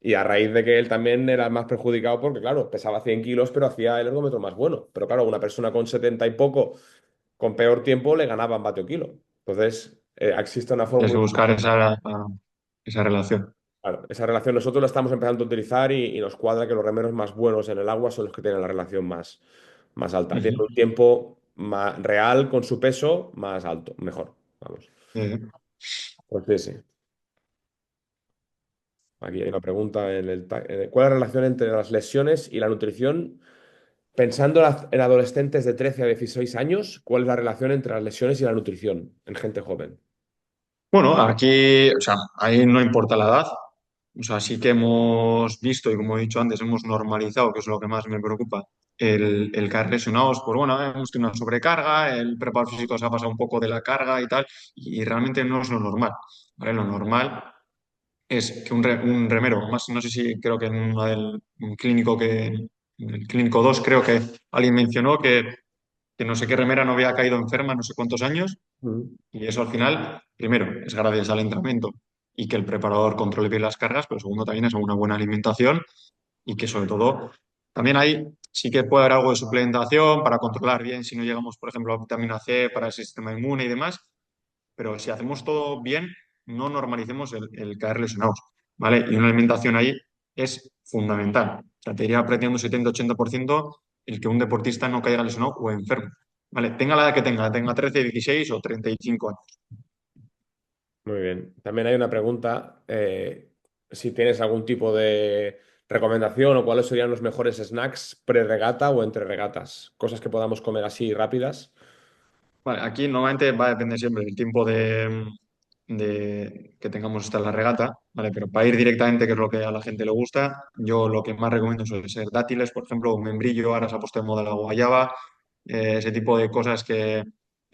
Y a raíz de que él también era el más perjudicado porque, claro, pesaba 100 kilos, pero hacía el ergómetro más bueno. Pero claro, una persona con 70 y poco, con peor tiempo, le ganaba en vatio kilo. Entonces, existe una Tienes que fórmula. buscar esa relación. Claro, esa relación nosotros la estamos empezando a utilizar y nos cuadra que los remeros más buenos en el agua son los que tienen la relación más alta. Tienen Ujú. un tiempo más real con su peso más alto, mejor. Vamos. Eh, Pues sí, sí. Aquí hay una pregunta ¿cuál es la relación entre las lesiones y la nutrición? Pensando en adolescentes de 13 a 16 años, ¿cuál es la relación entre las lesiones y la nutrición en gente joven? bueno, aquí, o sea, ahí no importa la edad, O sea, sí que hemos visto y como he dicho antes, hemos normalizado, que es lo que más me preocupa, el caer lesionados. Pues bueno, hemos tenido una sobrecarga, el preparador físico se ha pasado un poco de la carga y tal, y realmente no es lo normal, ¿vale? Lo normal es que un remero, más no sé si creo que en un clínico en el clínico 2 creo que alguien mencionó que no sé qué remera no había caído enferma no sé cuántos años, Mm. y eso al final, primero, es gracias al entrenamiento y que el preparador controle bien las cargas, pero segundo también es una buena alimentación y que sobre todo también ahí sí que puede haber algo de suplementación para controlar bien si no llegamos, por ejemplo, a vitamina C para el sistema inmune y demás, pero si hacemos todo bien, no normalicemos el caer lesionados, ¿vale? Y una alimentación ahí es fundamental. O sea, te iría apretando un 70-80% el que un deportista no caiga lesionado o enfermo, ¿vale? Tenga la edad que tenga 13, 16 o 35 años. Muy bien. También hay una pregunta, si tienes algún tipo de recomendación o cuáles serían los mejores snacks pre-regata o entre regatas, cosas que podamos comer así rápidas. Vale, aquí normalmente va a depender siempre del tiempo que tengamos hasta la regata, ¿vale? Pero para ir directamente, que es lo que a la gente le gusta, yo lo que más recomiendo suele ser dátiles, por ejemplo, un membrillo, ahora se ha puesto de moda la guayaba, ese tipo de cosas que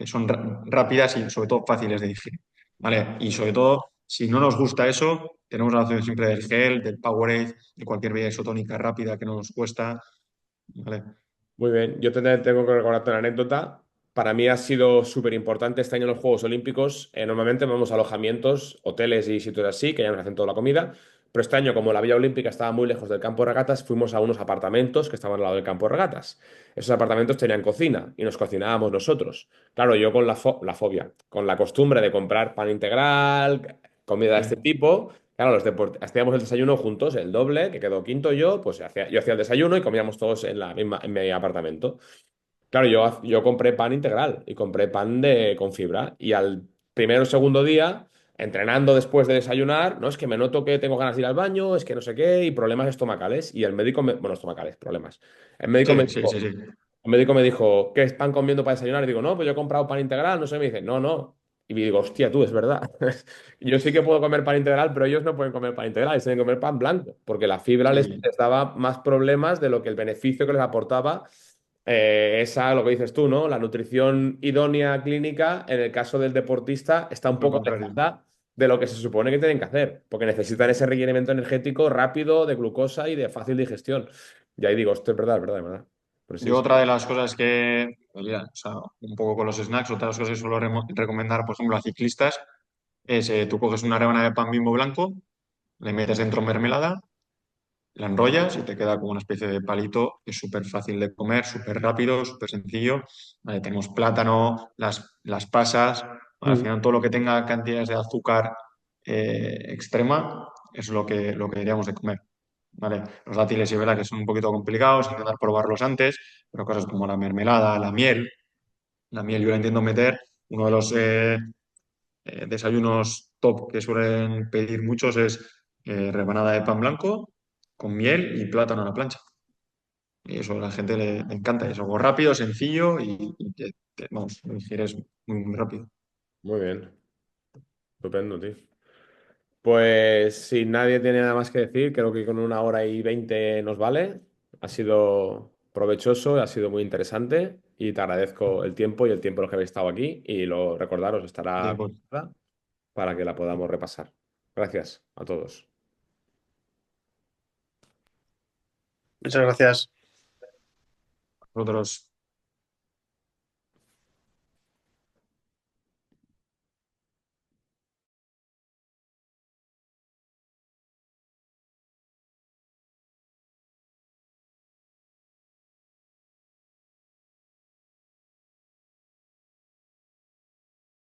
son rápidas y sobre todo fáciles de digerir, ¿vale? Y sobre todo, si no nos gusta eso, tenemos la opción siempre del gel, del Powerade, de cualquier bebida isotónica rápida que no nos cuesta, ¿vale? Muy bien, yo tengo que recordarte una anécdota. Para mí ha sido súper importante este año en los Juegos Olímpicos. Normalmente vamos a alojamientos, hoteles y sitios así, que ya nos hacen toda la comida. Pero este año, como la Villa Olímpica estaba muy lejos del campo de regatas, fuimos a unos apartamentos que estaban al lado del campo de regatas. Esos apartamentos tenían cocina y nos cocinábamos nosotros. Claro, yo con la fobia, con la costumbre de comprar pan integral, comida de Sí, este tipo. Claro, hacíamos el desayuno juntos, el doble, que quedó quinto yo, pues yo hacía el desayuno y comíamos todos en mi apartamento. Claro, yo compré pan integral y compré pan con fibra. Y al primero o segundo día, entrenando después de desayunar, no es que me noto que tengo ganas de ir al baño, es que no sé qué, y problemas estomacales. Y el médico bueno, estomacales, problemas. El médico me sí, sí, sí, dijo, sí. el médico me dijo, ¿qué están comiendo para desayunar? Y digo, no, pues yo he comprado pan integral, no sé, me dice, no, no. Y digo, hostia, tú, es verdad. Yo sí que puedo comer pan integral, pero ellos no pueden comer pan integral, ellos tienen que comer pan blanco, porque la fibra Sí. les daba más problemas de lo que el beneficio que les aportaba lo que dices tú, ¿no? La nutrición idónea clínica, en el caso del deportista, está un Lo poco contrario. alejada de lo que se supone que tienen que hacer, porque necesitan ese requerimiento energético rápido de glucosa y de fácil digestión. Y ahí digo, esto es verdad, es verdad. Pues sí, Yo sí. otra de las cosas que, oye, o sea, un poco con los snacks, otra de las cosas que suelo recomendar, por ejemplo, a ciclistas, es tú coges una rebanada de pan Bimbo blanco, le metes dentro mermelada, la enrollas y te queda como una especie de palito que es súper fácil de comer, súper rápido, súper sencillo. Vale, tenemos plátano, las pasas, al Mm. final todo lo que tenga cantidades de azúcar extrema es lo que deberíamos de comer. ¿Vale? Los dátiles sí es verdad que son un poquito complicados, intentar probarlos antes, pero cosas como la mermelada, la miel yo la entiendo meter. Uno de los desayunos top que suelen pedir muchos es rebanada de pan blanco con miel y plátano a la plancha. Y eso a la gente le encanta. Es algo rápido, sencillo y que, vamos, lo digieres muy, muy rápido. Muy bien, estupendo, tío. Pues si nadie tiene nada más que decir, creo que con 1 hora y 20 nos vale. Ha sido provechoso, ha sido muy interesante y te agradezco el tiempo y el tiempo en los que habéis estado aquí y lo recordaros, De estará acuerdo. para que la podamos repasar. Gracias a todos. Muchas gracias. Nosotros